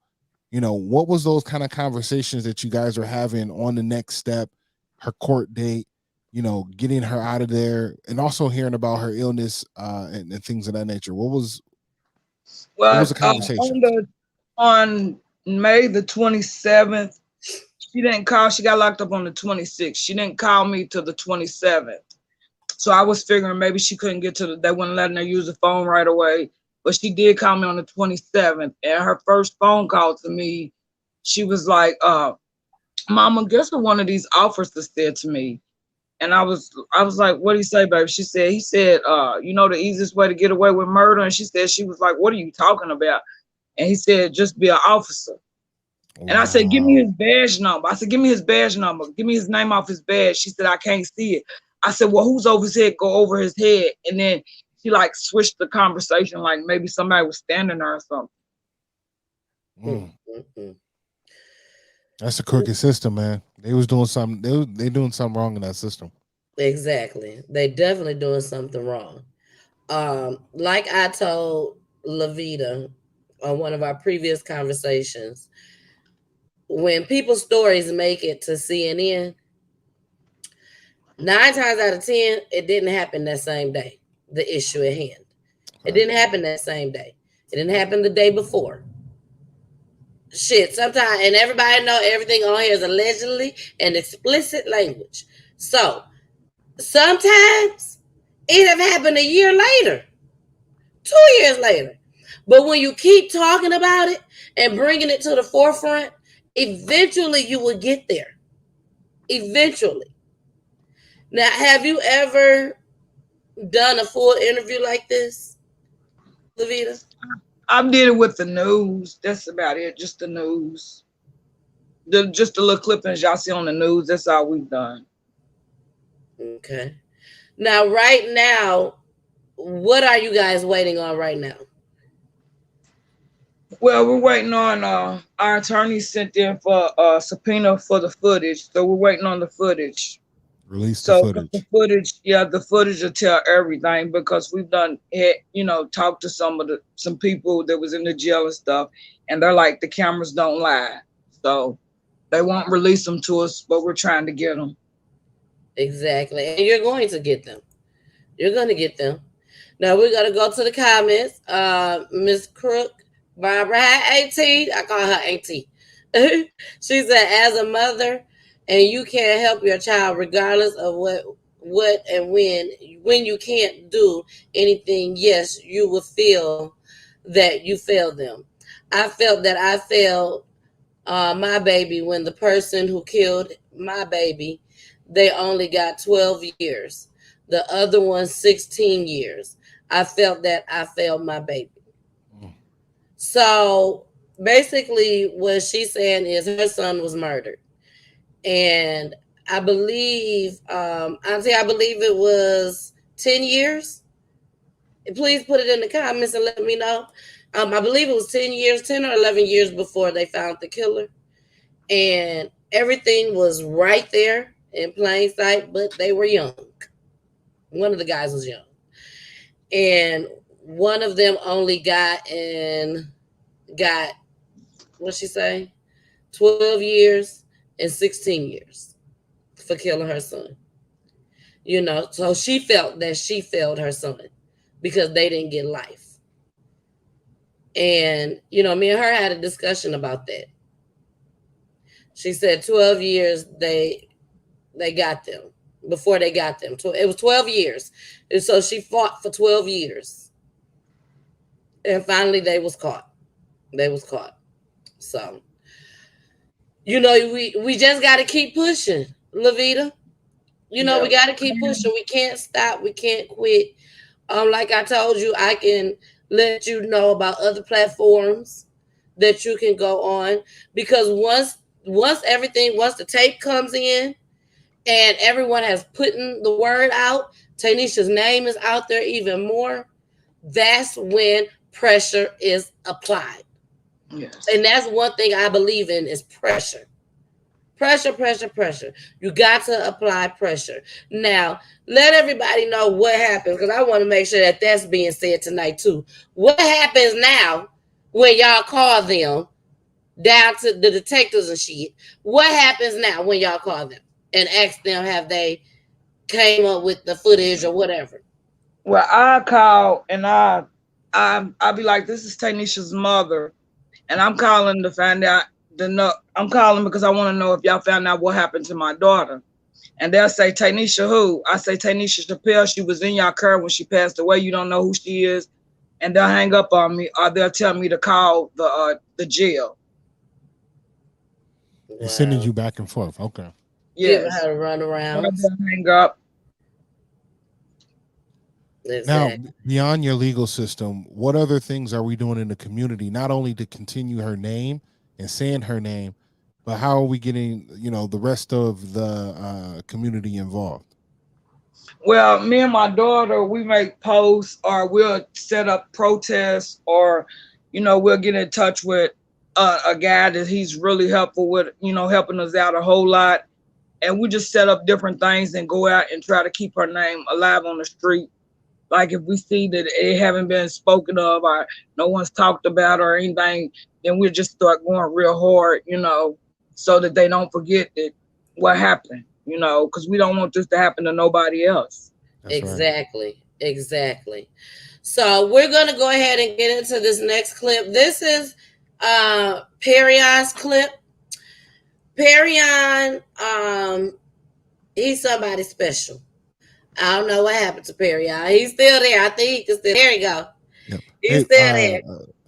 what was those kind of conversations that you guys are having on the next step, her court date, getting her out of there, and also hearing about her illness and things of that nature? What was the conversation? On May the 27th, she didn't call. She got locked up on the 26th. She didn't call me till the 27th. So I was figuring maybe she couldn't get to they wouldn't letting her use the phone right away. But she did call me on the 27th. And her first phone call to me, she was like, Mama, guess what one of these officers said to me? And I was like, what did he say, baby? He said, you know, the easiest way to get away with murder. And she was like, what are you talking about? And he said, just be an officer. Wow. And I said, give me his badge number. I said, give me his badge number. Give me his name off his badge. She said, I can't see it. I said, well, who's over his head? Go over his head. And then she like switched the conversation, like maybe somebody was standing there or something. That's a crooked system, man. They was doing something. They doing something wrong in that system. Exactly. They definitely doing something wrong. Like I told Lavita on one of our previous conversations, when people's stories make it to CNN, 9 times out of 10, it didn't happen that same day, the issue at hand. It didn't happen that same day. It didn't happen the day before. Shit, sometimes, and everybody know everything on here is allegedly and explicit language. So, sometimes it have happened a year later, 2 years later. But when you keep talking about it and bringing it to the forefront, eventually you will get there. Eventually. Now, have you ever done a full interview like this, Lavita? I did it with the news. That's about it. Just the news. Just the little clippings y'all see on the news. That's all we've done. Okay. Now, right now, what are you guys waiting on right now? Well, we're waiting on our attorney sent in for a subpoena for the footage. So we're waiting on the footage. Release the footage. The footage, the footage will tell everything because we've done it, talked to some people that was in the jail and stuff, and they're like, the cameras don't lie. So they won't release them to us, but we're trying to get them. Exactly. And you're going to get them. You're going to get them. Now we're going to go to the comments. Miss Crook, Barbara, hi, Auntie. I call her Auntie. She said, as a mother, and you can't help your child regardless of what and when you can't do anything, yes, you will feel that you failed them. I felt that I failed my baby when the person who killed my baby, they only got 12 years. The other one, 16 years. I felt that I failed my baby. So basically what she's saying is her son was murdered. And I believe, Auntie, I believe it was 10 years. Please put it in the comments and let me know. I believe it was 10 years, 10 or 11 years before they found the killer. And everything was right there in plain sight, but they were young. One of the guys was young. And one of them only got, what'd she say? 12 years and 16 years for killing her son. So she felt that she failed her son because they didn't get life. And, me and her had a discussion about that. She said 12 years they got them before they got them. It was 12 years. And so she fought for 12 years. And finally they was caught. So, we just got to keep pushing, Lavita. We got to keep pushing. We can't stop. We can't quit. Like I told you, I can let you know about other platforms that you can go on, because once the tape comes in and everyone has put the word out, Tanisha's name is out there even more, that's when pressure is applied. Yes. And that's one thing I believe in is pressure. Pressure. You got to apply pressure. Now, let everybody know what happens, because I want to make sure that that's being said tonight too. What happens now when y'all call them down to the detectives and shit? What happens now when y'all call them and ask them have they came up with the footage or whatever? Well, I call and I'll be like, this is Tanisha's mother. And I'm calling to find out I'm calling because I want to know if y'all found out what happened to my daughter. And they'll say, Tanisha who? I say, Tanisha Chappell. She was in your car when she passed away. You don't know who she is. And they'll hang up on me, or they'll tell me to call the jail. They're sending you back and forth. Okay. Giving her to run around. Hang up. Now, beyond your legal system, what other things are we doing in the community, not only to continue her name and saying her name, but how are we getting, the rest of the community involved? Well, me and my daughter, we make posts, or we'll set up protests, or, we'll get in touch with a guy that he's really helpful with, helping us out a whole lot. And we just set up different things and go out and try to keep her name alive on the street. Like if we see that it haven't been spoken of, or no one's talked about or anything, then we'll just start going real hard, so that they don't forget that what happened, because we don't want this to happen to nobody else. That's exactly. Right. Exactly. So we're going to go ahead and get into this next clip. This is PERRION's clip. PERRION, he's somebody special. I don't know what happened to PERRION. He's still there. I think he can still. There you go. Yep. He's still there.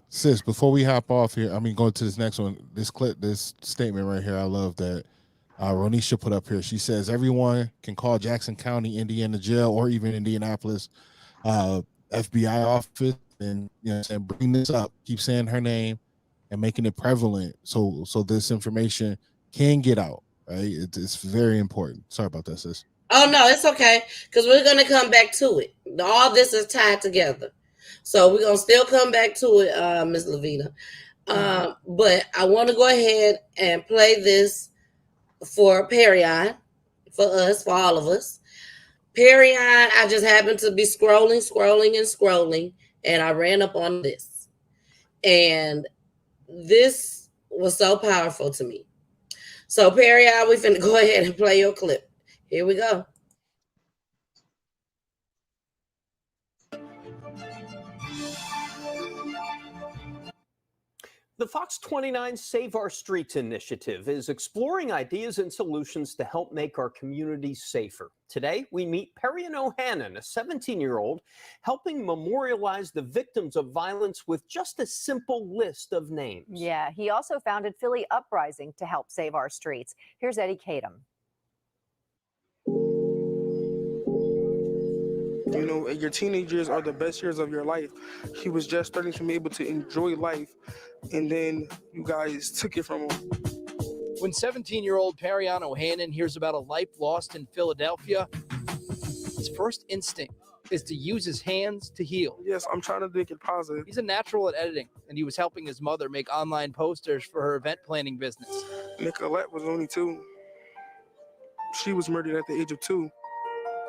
Sis, before we hop off here, going to this next one, this clip, this statement right here, I love that Ronisha put up here. She says, everyone can call Jackson County, Indiana jail, or even Indianapolis FBI office, and bring this up, keep saying her name and making it prevalent so this information can get out, right? It's very important. Sorry about that, sis. Oh, no, it's okay, because we're going to come back to it. All this is tied together. So we're going to still come back to it, Ms. Lavita. But I want to go ahead and play this for PERRION, for us, for all of us. PERRION, I just happened to be scrolling, and I ran up on this. And this was so powerful to me. So PERRION, we finna go ahead and play your clip. Here we go. The Fox 29 Save Our Streets initiative is exploring ideas and solutions to help make our communities safer. Today, we meet Perrion O'Hannon, a 17-year-old, helping memorialize the victims of violence with just a simple list of names. Yeah, he also founded Philly Uprising to help save our streets. Here's Eddie Kadam. Your teenage years are the best years of your life. He was just starting to be able to enjoy life, and then you guys took it from him. When 17-year-old Perrion O'Hannon hears about a life lost in Philadelphia, his first instinct is to use his hands to heal. Yes, I'm trying to make it positive. He's a natural at editing, and he was helping his mother make online posters for her event planning business. Nicolette was only 2. She was murdered at the age of 2.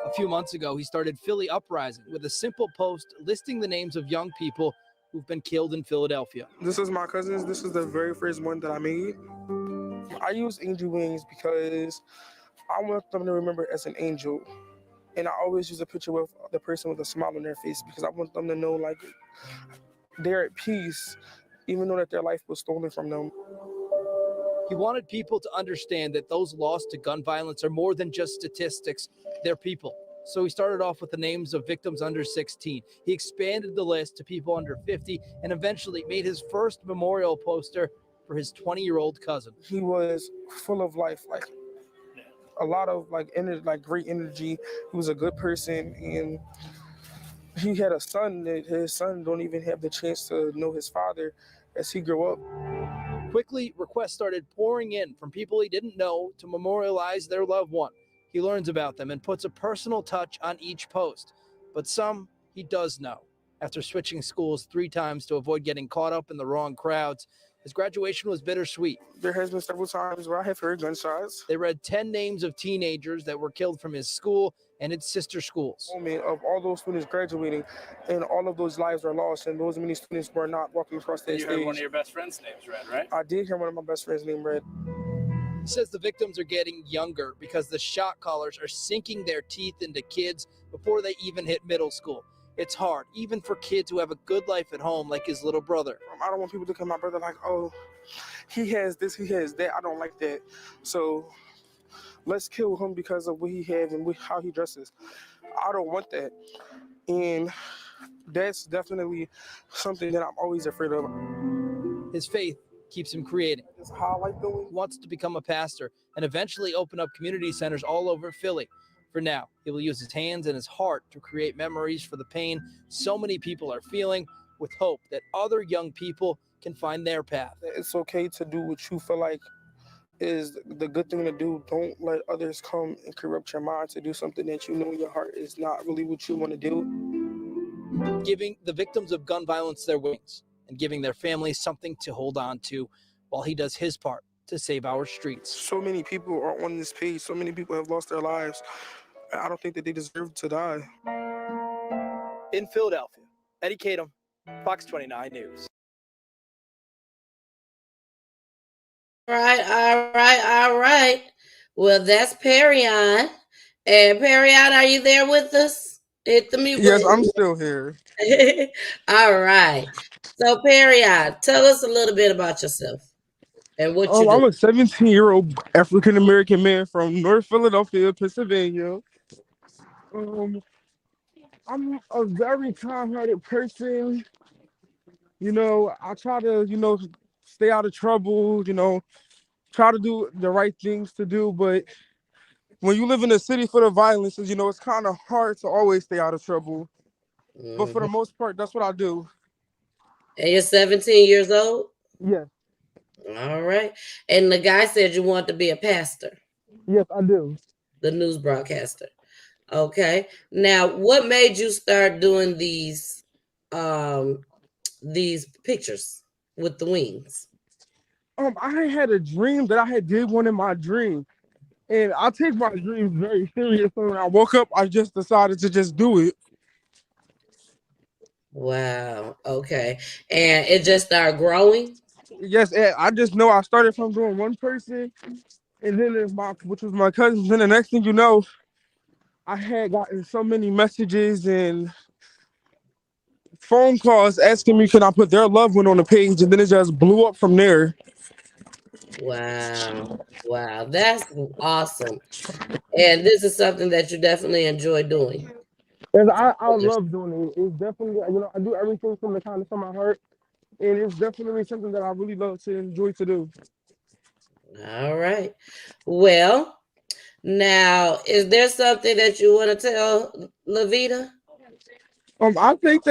A few months ago, he started Philly Uprising with a simple post listing the names of young people who've been killed in Philadelphia. This is my cousins. This is the very first one that I made. I use angel wings because I want them to remember as an angel. And I always use a picture with the person with a smile on their face because I want them to know like they're at peace, even though that their life was stolen from them. He wanted people to understand that those lost to gun violence are more than just statistics, they're people. So he started off with the names of victims under 16. He expanded the list to people under 50 and eventually made his first memorial poster for his 20-year-old cousin. He was full of life, like a lot of energy, great energy. He was a good person, and he had a son that his son don't even have the chance to know his father as he grew up. Quickly, requests started pouring in from people he didn't know to memorialize their loved one. He learns about them and puts a personal touch on each post, but some he does know. After switching schools 3 times to avoid getting caught up in the wrong crowds, his graduation was bittersweet. There has been several times where I have heard gunshots. They read 10 names of teenagers that were killed from his school and its sister schools. Of all those students graduating, and all of those lives are lost, and those many students were not walking across that stage. You heard one of your best friends' names read, right? I did hear one of my best friends' name read. He says the victims are getting younger because the shot callers are sinking their teeth into kids before they even hit middle school. It's hard, even for kids who have a good life at home like his little brother. I don't want people to look at my brother like, oh, he has this, he has that. I don't like that. So let's kill him because of what he has and how he dresses. I don't want that. And that's definitely something that I'm always afraid of. His faith keeps him creating. That's how I like doing. He wants to become a pastor and eventually open up community centers all over Philly. For now, he will use his hands and his heart to create memories for the pain so many people are feeling, with hope that other young people can find their path. It's okay to do what you feel like is the good thing to do. Don't let others come and corrupt your mind to do something that you know in your heart is not really what you want to do. Giving the victims of gun violence their wings and giving their families something to hold on to while he does his part to save our streets. So many people are on this page. So many people have lost their lives. I don't think that they deserve to die. In Philadelphia, Eddie Kadam, Fox 29 News. All right. Well, that's PERRION. And PERRION, are you there with us? Hit the mute Yes, button. I'm still here. All right. So, PERRION, tell us a little bit about yourself and what you do. I'm a 17-year-old African-American man from North Philadelphia, Pennsylvania. I'm a very kind-hearted person. You know, I try to, stay out of trouble, try to do the right things to do. But when you live in a city full of violence, it's kind of hard to always stay out of trouble. But for the most part, that's what I do. And you're 17 years old? Yes. All right. And the guy said you want to be a pastor. Yes, I do. The news broadcaster. Okay. Now, what made you start doing these pictures with the wings? I had a dream that I had did one in my dream. And I take my dreams very serious. So when I woke up, I just decided to just do it. Wow. Okay. And it just started growing? Yes, I just know I started from doing one person, and then which was my cousin. Then the next thing you know, I had gotten so many messages and phone calls asking me, can I put their loved one on the page? And then it just blew up from there. Wow. That's awesome. And this is something that you definitely enjoy doing. And I love doing it. It's definitely, I do everything from my heart. And it's definitely something that I really love to enjoy to do. All right. Well, now, is there something that you want to tell Lavita? I think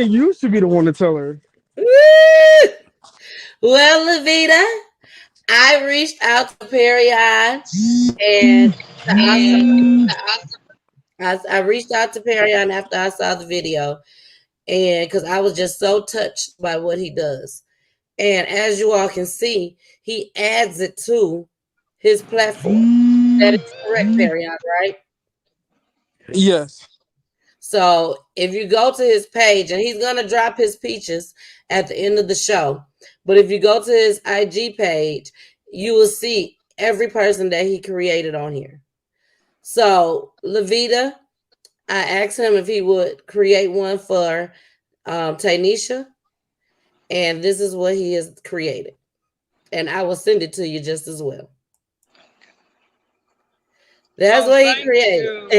you should be the one to tell her. Well, Lavita, I reached out to PERRION and I reached out to PERRION after I saw the video, and because I was just so touched by what he does. And as you all can see, he adds it to his platform. That is correct, PERRION, right? Yes. So if you go to his page, and he's going to drop his peaches at the end of the show, but if you go to his IG page, you will see every person that he created on here. So Lavita, I asked him if he would create one for Tanisha, and this is what he has created. And I will send it to you just as well. That's what he created.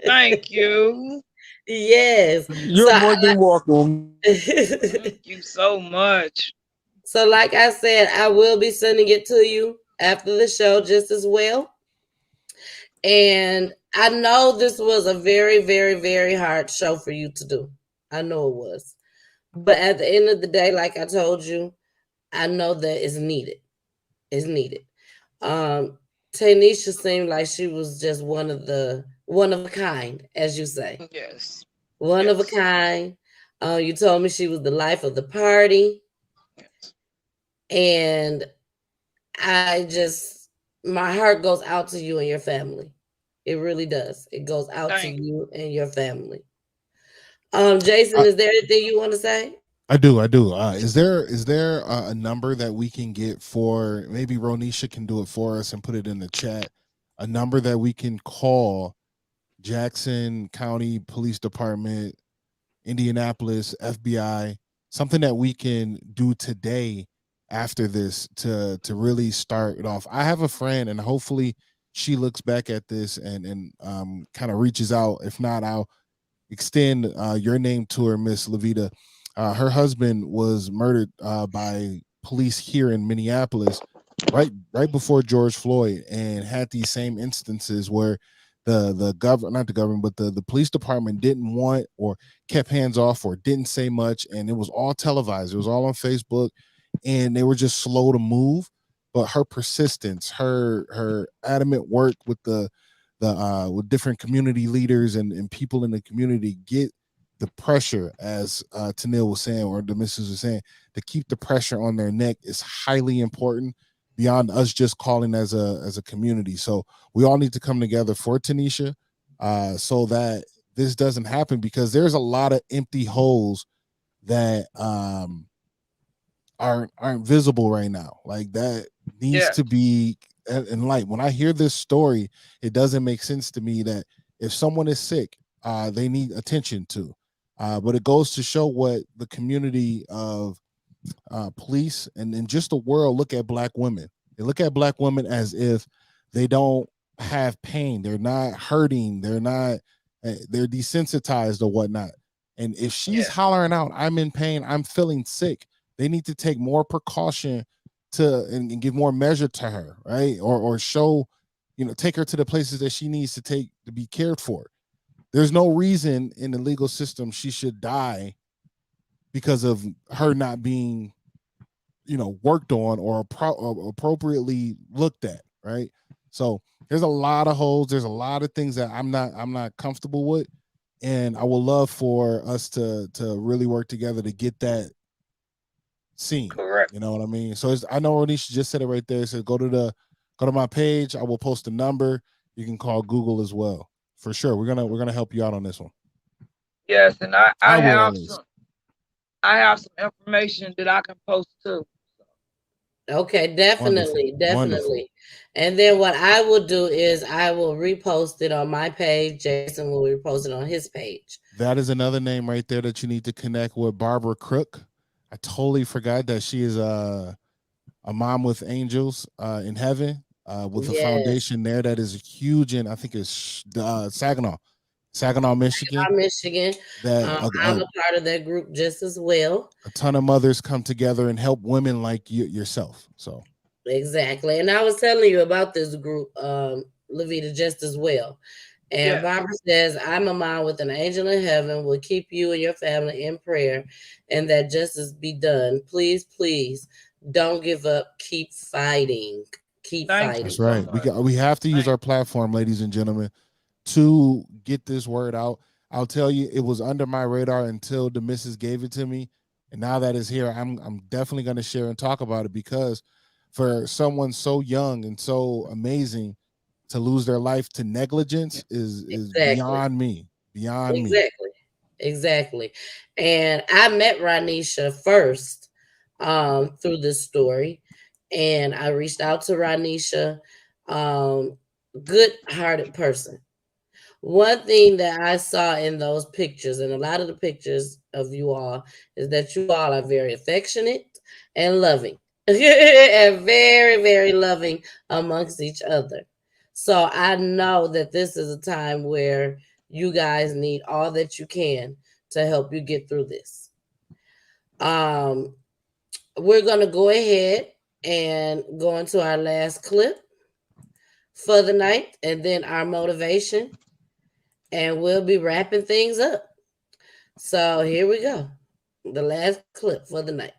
Thank you. Yes. You're more than welcome. Thank you so much. So like I said, I will be sending it to you after the show just as well. And I know this was a very, very, very hard show for you to do. I know it was. But at the end of the day, like I told you, I know that it's needed. It's needed. Tanisha seemed like she was just one of a kind, as you say. Yes. One of a kind. You told me she was the life of the party. Yes. And my heart goes out to you and your family. It really does. It goes out to you and your family. Jason, is there anything you want to say? I do. Is there a number that we can get for, maybe Ronisha can do it for us and put it in the chat, a number that we can call Jackson County Police Department, Indianapolis, FBI, something that we can do today after this to really start it off. I have a friend, and hopefully she looks back at this and kind of reaches out. If not, I'll extend your name to her, Miss Lavita. Her husband was murdered by police here in Minneapolis right before George Floyd, and had these same instances where the government, not the government, but the police department didn't want or kept hands off or didn't say much, and it was all televised. It was all on Facebook, and they were just slow to move. But her persistence, her adamant work with with different community leaders and people in the community, get the pressure, as Tanil was saying, or the missus was saying, to keep the pressure on their neck is highly important beyond us just calling as a community. So we all need to come together for Tanisha, so that this doesn't happen, because there's a lot of empty holes that aren't visible right now. Like, that needs to be in light. When I hear this story, it doesn't make sense to me that if someone is sick, they need attention to. But it goes to show what the community of police and just the world look at Black women. They look at Black women as if they don't have pain, they're not hurting, they're desensitized or whatnot. And if she's hollering out, "I'm in pain, I'm feeling sick," they need to take more precaution and give more measure to her, right? Or show, take her to the places that she needs to be cared for. There's no reason in the legal system she should die because of her not being, worked on or appropriately looked at, right? So there's a lot of holes. There's a lot of things that I'm not comfortable with, and I would love for us to really work together to get that seen. Correct. You know what I mean? So I know Ronisha just said it right there. It said go to my page. I will post a number. You can call Google as well. For sure. We're gonna help you out on this one. Yes, and I have will, some information that I can post too. Okay, definitely. Wonderful. And then what I will do is I will repost it on my page. Jason will repost it on his page. That is another name right there that you need to connect with, Barbara Crook. I totally forgot that she is a mom with angels in heaven, with a foundation there that is huge in, I think it's Saginaw, Michigan. Michigan. I'm a part of that group just as well. A ton of mothers come together and help women like yourself. So exactly. And I was telling you about this group, Lavita, just as well. And Barbara says, "I'm a mom with an angel in heaven, will keep you and your family in prayer, and that justice be done. Please, please don't give up. Keep fighting. Keep fighting." That's right. We have to use our platform, ladies and gentlemen, to get this word out. I'll tell you, it was under my radar until the missus gave it to me, and now that it's here, I'm definitely going to share and talk about it, because for someone so young and so amazing to lose their life to negligence is beyond me. Exactly. And I met Ronisha first through this story, and I reached out to Ronisha. Good-hearted person. One thing that I saw in those pictures, and a lot of the pictures of you all, is that you all are very affectionate and loving, and very, very loving amongst each other. So I know that this is a time where you guys need all that you can to help you get through this. We're going to go ahead and go into our last clip for the night, and then our motivation, and we'll be wrapping things up. So here we go. The last clip for the night.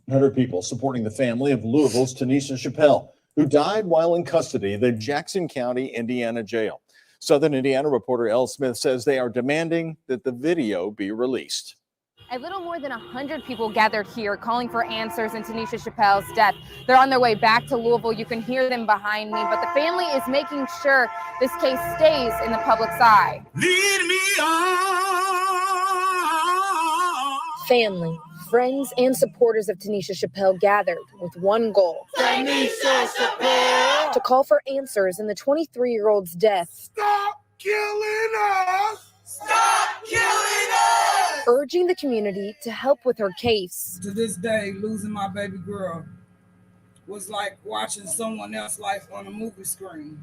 100 people supporting the family of Louisville's Tanisha Chappell, who died while in custody at the Jackson County, Indiana jail. Southern Indiana reporter Elle Smith says they are demanding that the video be released. A little more than 100 people gathered here calling for answers in Tanisha Chappell's death. They're on their way back to Louisville. You can hear them behind me, but the family is making sure this case stays in the public's eye. Lead me on. Family, friends, and supporters of Tanisha Chappell gathered with one goal: Tanisha Chappell. to call for answers in the 23-year-old's death. Stop killing us! Stop killing us! urging the community to help with her case. To this day, losing my baby girl was like watching someone else's life on a movie screen.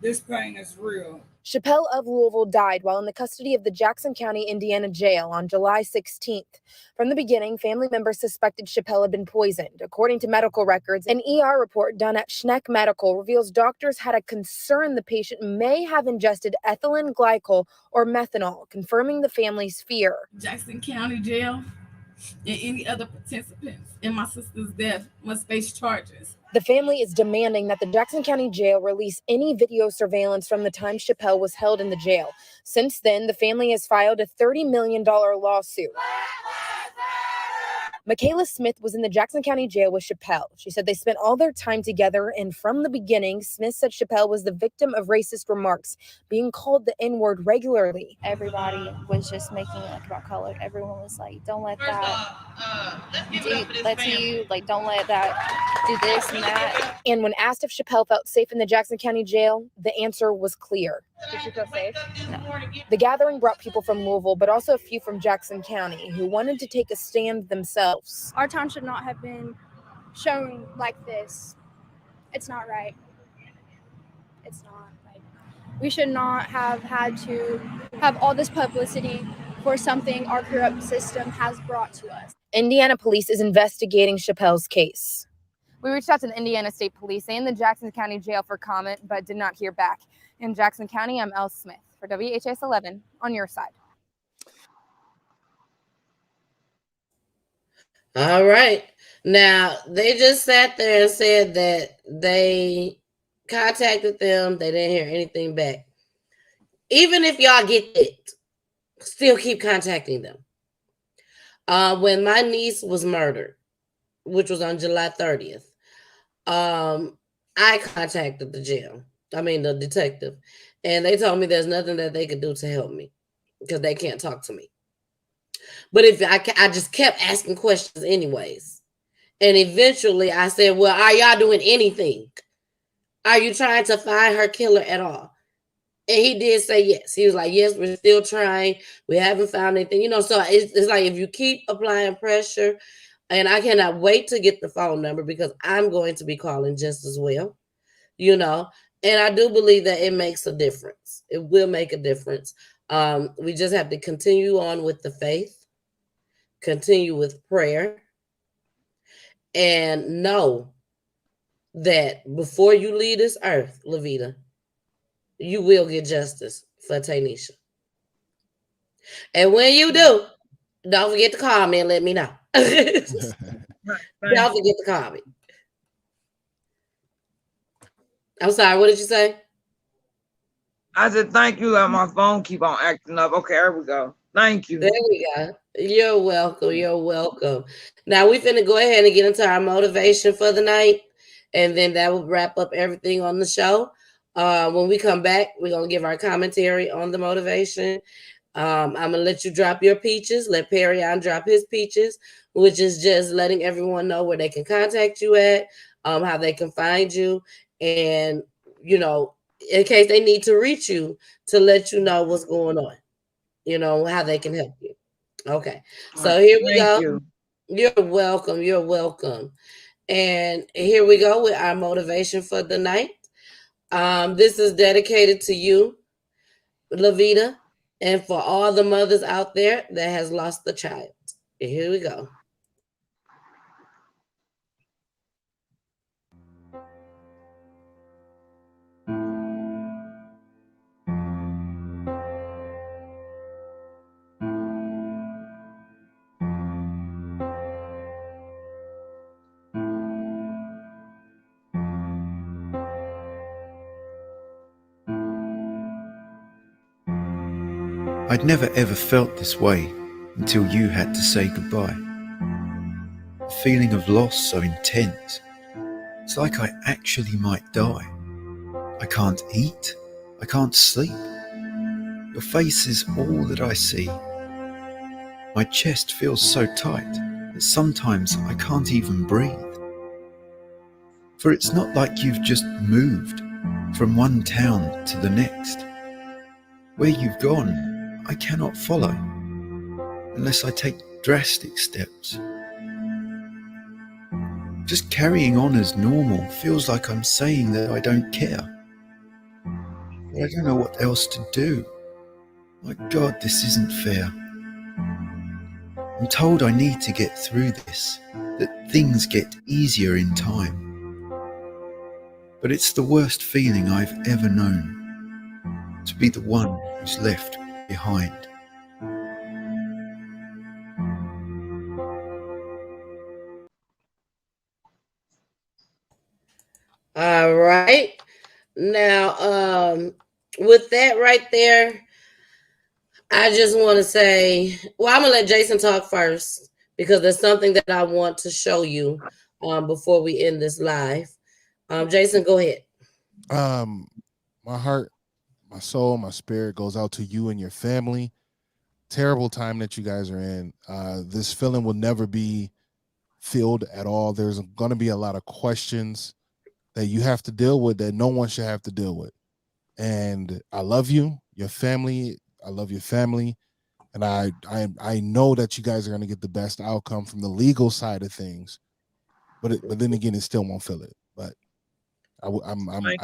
This pain is real. Chappell of Louisville died while in the custody of the Jackson County, Indiana jail on July 16th. From the beginning, family members suspected Chappell had been poisoned. According to medical records, an ER report done at Schneck Medical reveals doctors had a concern the patient may have ingested ethylene glycol or methanol, confirming the family's fear. Jackson County Jail and any other participants in my sister's death must face charges. The family is demanding that the Jackson County Jail release any video surveillance from the time Chappell was held in the jail. Since then, the family has filed a $30 million lawsuit. Michaela Smith was in the Jackson County Jail with Chappell. She said they spent all their time together, and from the beginning, Smith said Chappell was the victim of racist remarks, being called the N-word regularly. Everybody was just making it about color. Everyone was like, don't let that don't let that do this and that. And when asked if Chappell felt safe in the Jackson County Jail, the answer was clear. Did you feel safe? No. The gathering brought people from Louisville, but also a few from Jackson County who wanted to take a stand themselves. Our town should not have been shown like this. It's not right. It's not. We should not have had to have all this publicity for something our corrupt system has brought to us. Indiana police is investigating Chappell's case. We reached out to the Indiana State Police and the Jackson County Jail for comment, but did not hear back. In Jackson County, I'm Elle Smith for WHS 11 on your side. All right. Now, they just sat there and said that they contacted them. They didn't hear anything back. Even if y'all get it, still keep contacting them. When my niece was murdered, which was on July 30th, I contacted the detective, and they told me there's nothing that they could do to help me because they can't talk to me. But if I just kept asking questions anyways. And eventually I said, well, are y'all doing anything? Are you trying to find her killer at all? And he did say yes. He was like, yes, we're still trying. We haven't found anything. So it's like if you keep applying pressure, and I cannot wait to get the phone number because I'm going to be calling just as well, And I do believe that it makes a difference. It will make a difference. We just have to continue on with the faith, continue with prayer, and know that before you leave this earth, Lavita, you will get justice for Tanisha. And when you do, don't forget to call me and let me know. Don't forget to call me. I'm sorry, what did you say? I said thank you. My phone keep on acting up. Okay, there we go. Thank you. There we go. You're welcome. You're welcome. Now we finna go ahead and get into our motivation for the night, and then that will wrap up everything on the show. When we come back, we're gonna give our commentary on the motivation. I'm gonna let you drop your peaches. Let PERRION drop his peaches, which is just letting everyone know where they can contact you at, how they can find you, and in case they need to reach you to let you know what's going on, how they can help you. Okay, so here we go. You're welcome. You're welcome. And here we go with our motivation for the night. This is dedicated to you, Lavita, and for all the mothers out there that has lost a child. And here we go. I'd never ever felt this way until you had to say goodbye. The feeling of loss so intense. It's like I actually might die. I can't eat. I can't sleep. Your face is all that I see. My chest feels so tight that sometimes I can't even breathe. For it's not like you've just moved from one town to the next. Where you've gone, I cannot follow unless I take drastic steps. Just carrying on as normal feels like I'm saying that I don't care. But I don't know what else to do. My God, this isn't fair. I'm told I need to get through this, that things get easier in time. But it's the worst feeling I've ever known, to be the one who's left behind. All right. Now, with that right there, I just want to say, well, I'm gonna let Jason talk first because there's something that I want to show you before we end this live. Jason, go ahead. My heart, my soul, my spirit goes out to you and your family. Terrible time that you guys are in. This feeling will never be filled at all. There's going to be a lot of questions that you have to deal with that no one should have to deal with. And I love you, your family. I love your family. And I know that you guys are going to get the best outcome from the legal side of things. But then again, it still won't feel it. But I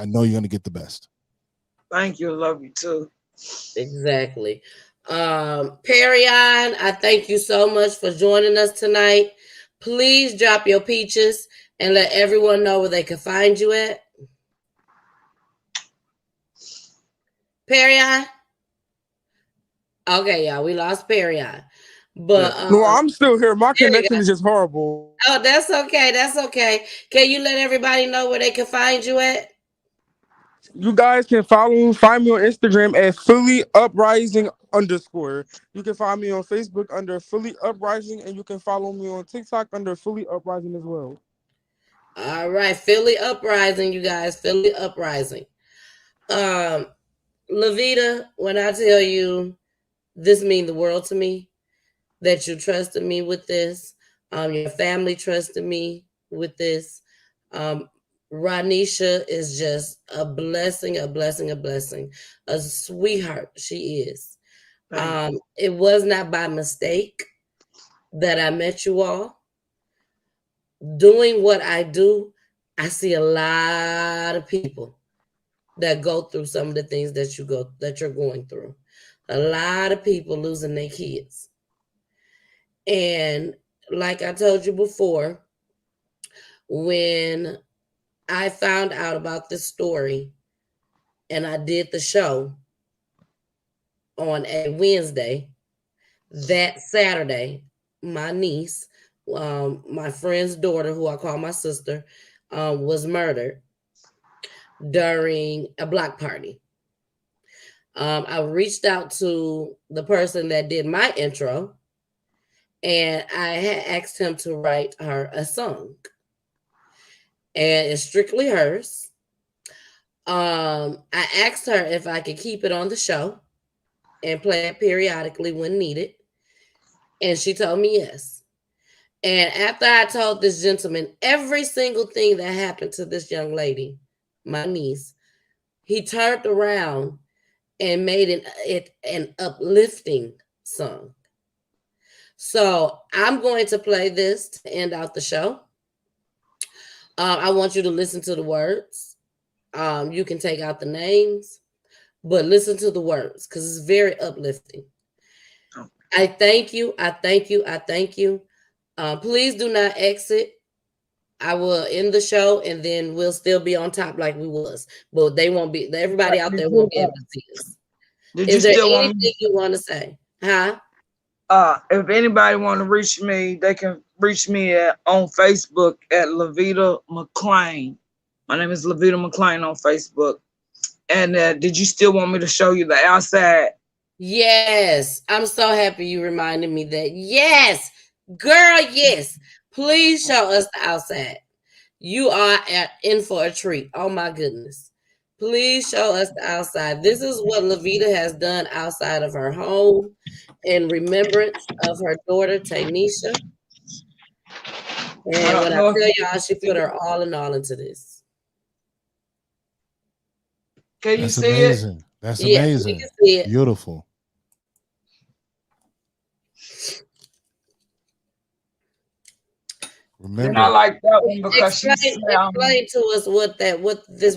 know you're going to get the best. Thank you. Love you too. Exactly. PERRION, I thank you so much for joining us tonight. Please drop your peaches and let everyone know where they can find you at. PERRION? Okay, y'all, we lost PERRION. But no, I'm still here. My connection is just horrible. Oh, that's okay. That's okay. Can you let everybody know where they can find you at? You guys can find me on Instagram at Philly Uprising _. You can find me on Facebook under Philly Uprising, and you can follow me on TikTok under Philly Uprising as well. All right, Philly Uprising, you guys. Philly Uprising. Lavita, when I tell you this means the world to me, that you trusted me with this, your family trusted me with this. Ranisha is just a blessing, a blessing, a blessing, a sweetheart. She is. It was not by mistake that I met you all. Doing what I do, I see a lot of people that go through some of the things that you're going through. A lot of people losing their kids. And like I told you before, when I found out about this story and I did the show on a Wednesday, that Saturday, my niece, my friend's daughter, who I call my sister, was murdered during a block party. I reached out to the person that did my intro, and I had asked him to write her a song. And it's strictly hers. I asked her if I could keep it on the show and play it periodically when needed. And she told me yes. And after I told this gentleman every single thing that happened to this young lady, my niece, he turned around and made it an uplifting song. So I'm going to play this to end out the show. I want you to listen to the words. You can take out the names, but listen to the words because it's very uplifting. I thank you. I thank you. I thank you. Please do not exit. I will end the show and then we'll still be on top like we was, but they won't be. Everybody out there won't be able to see us. Is there anything you want to say? Huh? If anybody want to reach me, they can reach me on Facebook at Lavita Mcclain. My name is Lavita Mcclain on Facebook. And did you still want me to show you the outside? Yes. I'm so happy you reminded me that. Yes. Girl, yes. Please show us the outside. You are in for a treat. Oh my goodness. Please show us the outside. This is what Lavita has done outside of her home in remembrance of her daughter, Tanisha. And when I tell y'all, she put her all in all into this. Can you see it? That's Yes, we amazing. can see it. Beautiful. Then I like that one because Explain to us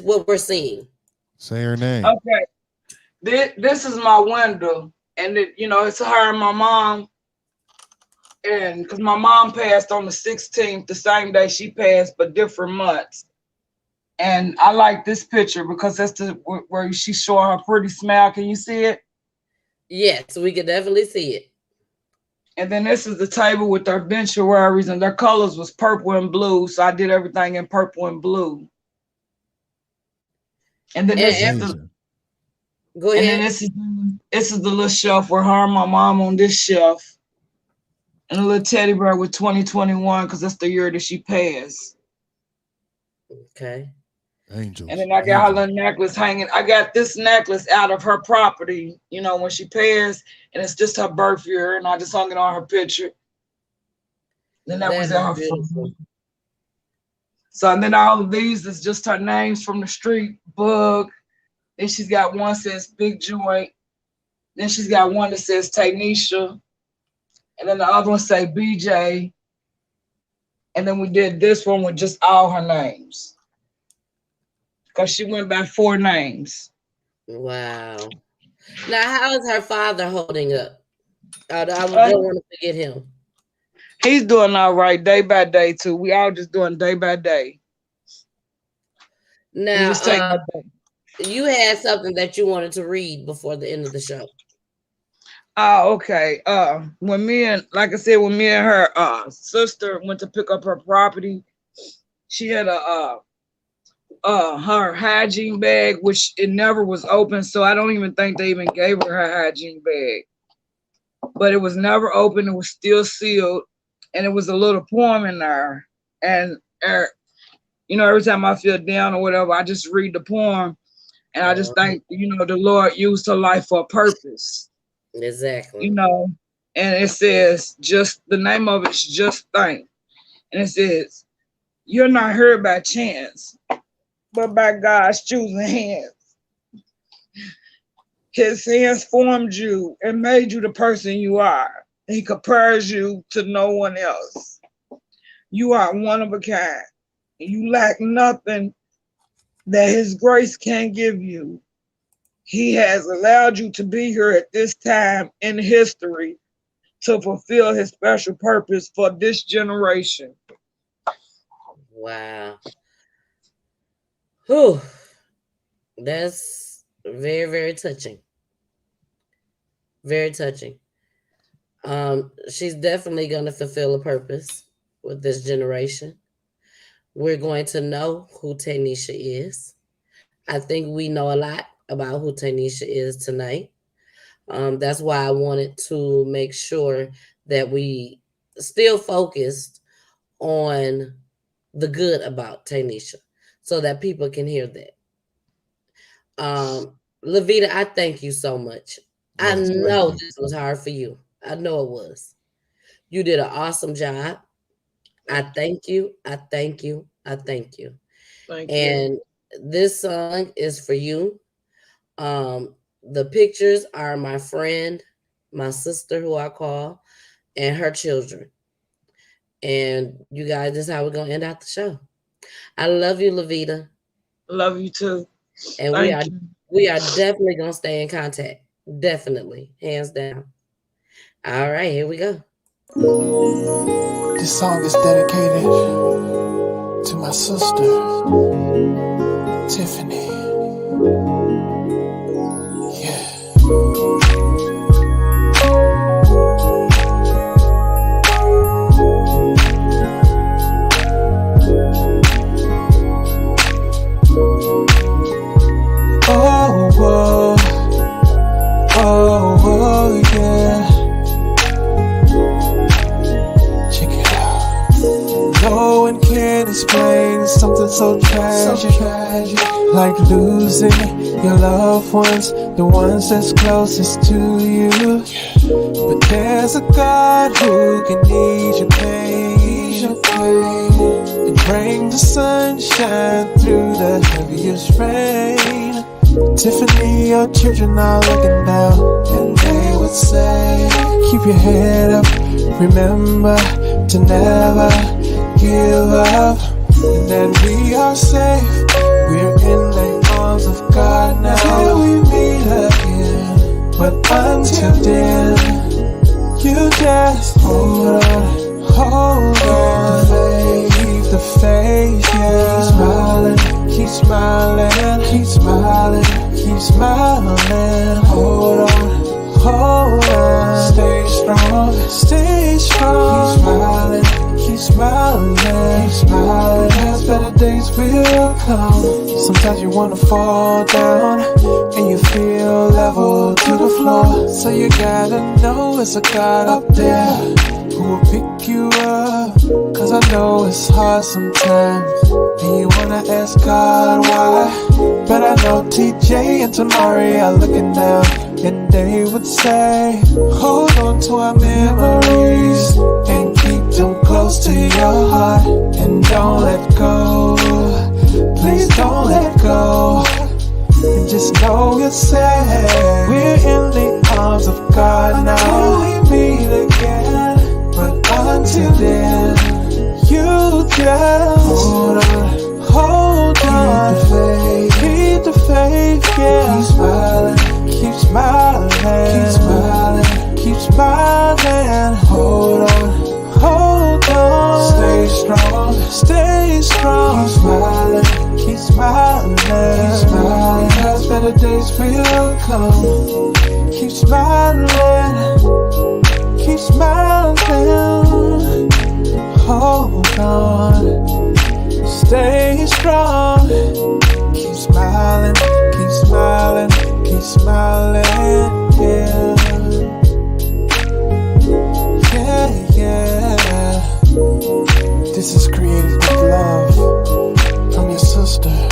what we're seeing. Say her name. Okay. This is my window, and it's her and my mom. And because my mom passed on the 16th, the same day she passed, but different months. And I like this picture because that's where she's showing her pretty smile. Can you see it? Yes, we can definitely see it. And then this is the table with their obituaries, and their colors was purple and blue. So I did everything in purple and blue. And then this is Go ahead. And then this is the little shelf where her and my mom on this shelf. And a little teddy bear with 2021 because that's the year that she passed. Okay. Angels. And then I got her little necklace hanging. I got this necklace out of her property, when she passed, and it's just her birth year, and I just hung it on her picture. Then that was at her phone. So and then all of these is just her names from the street, Bug. Then she's got one that says Big Joint. Then she's got one that says Tanisha. And then the other one say BJ. And then we did this one with just all her names. Because she went by 4 names. Wow. Now, how is her father holding up? I don't want to forget him. He's doing all right day by day, too. We all just doing day by day. Now, you had something that you wanted to read before the end of the show. Oh, okay. When me and her sister went to pick up her property, she had her hygiene bag, which it never was open, so I don't even think they even gave her hygiene bag. But it was never open, it was still sealed, and it was a little poem in there. And every time I feel down or whatever, I just read the poem, and I just think, the Lord used her life for a purpose. Exactly. And it says, the name of it's Just Think. And it says, you're not here by chance, but by God's choosing hands. His hands formed you and made you the person you are. He compares you to no one else. You are one of a kind. You lack nothing that his grace can give you. He has allowed you to be here at this time in history to fulfill his special purpose for this generation. Wow. Whew. That's very, very touching. Very touching. She's definitely going to fulfill a purpose with this generation. We're going to know who Tanisha is. I think we know a lot about who Tanisha is tonight. That's why I wanted to make sure that we still focused on the good about Tanisha so that people can hear that. Lavita, I thank you so much. I know this was hard for you. I know it was. You did an awesome job. I thank you. I thank you. I thank you. Thank you. And this song is for you. The pictures are my friend, my sister, who I call, and her children. And you guys, this is how we're going to end out the show. I love you, Lavita. Love you too. And we are definitely going to stay in contact. Definitely. Hands down. All right, here we go. This song is dedicated to my sister, Tiffany. Explain something so tragic, like losing your loved ones, the ones that's closest to you. But there's a God who can ease your pain and bring the sunshine through the heaviest rain. Tiffany, your children are looking down, and they would say, keep your head up, remember to never give up, and that we are safe, we're in the arms of God now. Till we meet again, but until then, you just hold on, hold on. Keep the faith, yeah. Keep smiling, keep smiling, keep smiling. Hold on, hold on. Stay strong, stay strong. Keep smiling, keep smiling, keep smiling. As better days will come. Sometimes you wanna fall down and you feel level to the floor. So you gotta know it's a God up there who will pick you up. Cause I know it's hard sometimes, and you wanna ask God why. But I know TJ and Tamari are looking down, and they would say, hold on to our memories and keep them close to your heart, and don't let go. Please don't let go. And just know you're safe. We're in the arms of God now. Until we meet again, but until then, you just hold on, hold on. Keep the faith, yeah. Keep smiling, keep smiling, keep smiling, keep smiling. Hold on, stay strong, stay strong. Keep smiling, keep smiling, keep smiling. Cause better days will come. Keep smiling, keep smiling. Hold on, stay strong. Keep smiling, keep smiling, keep smiling, yeah. Yeah, yeah. This is created with love from your sister.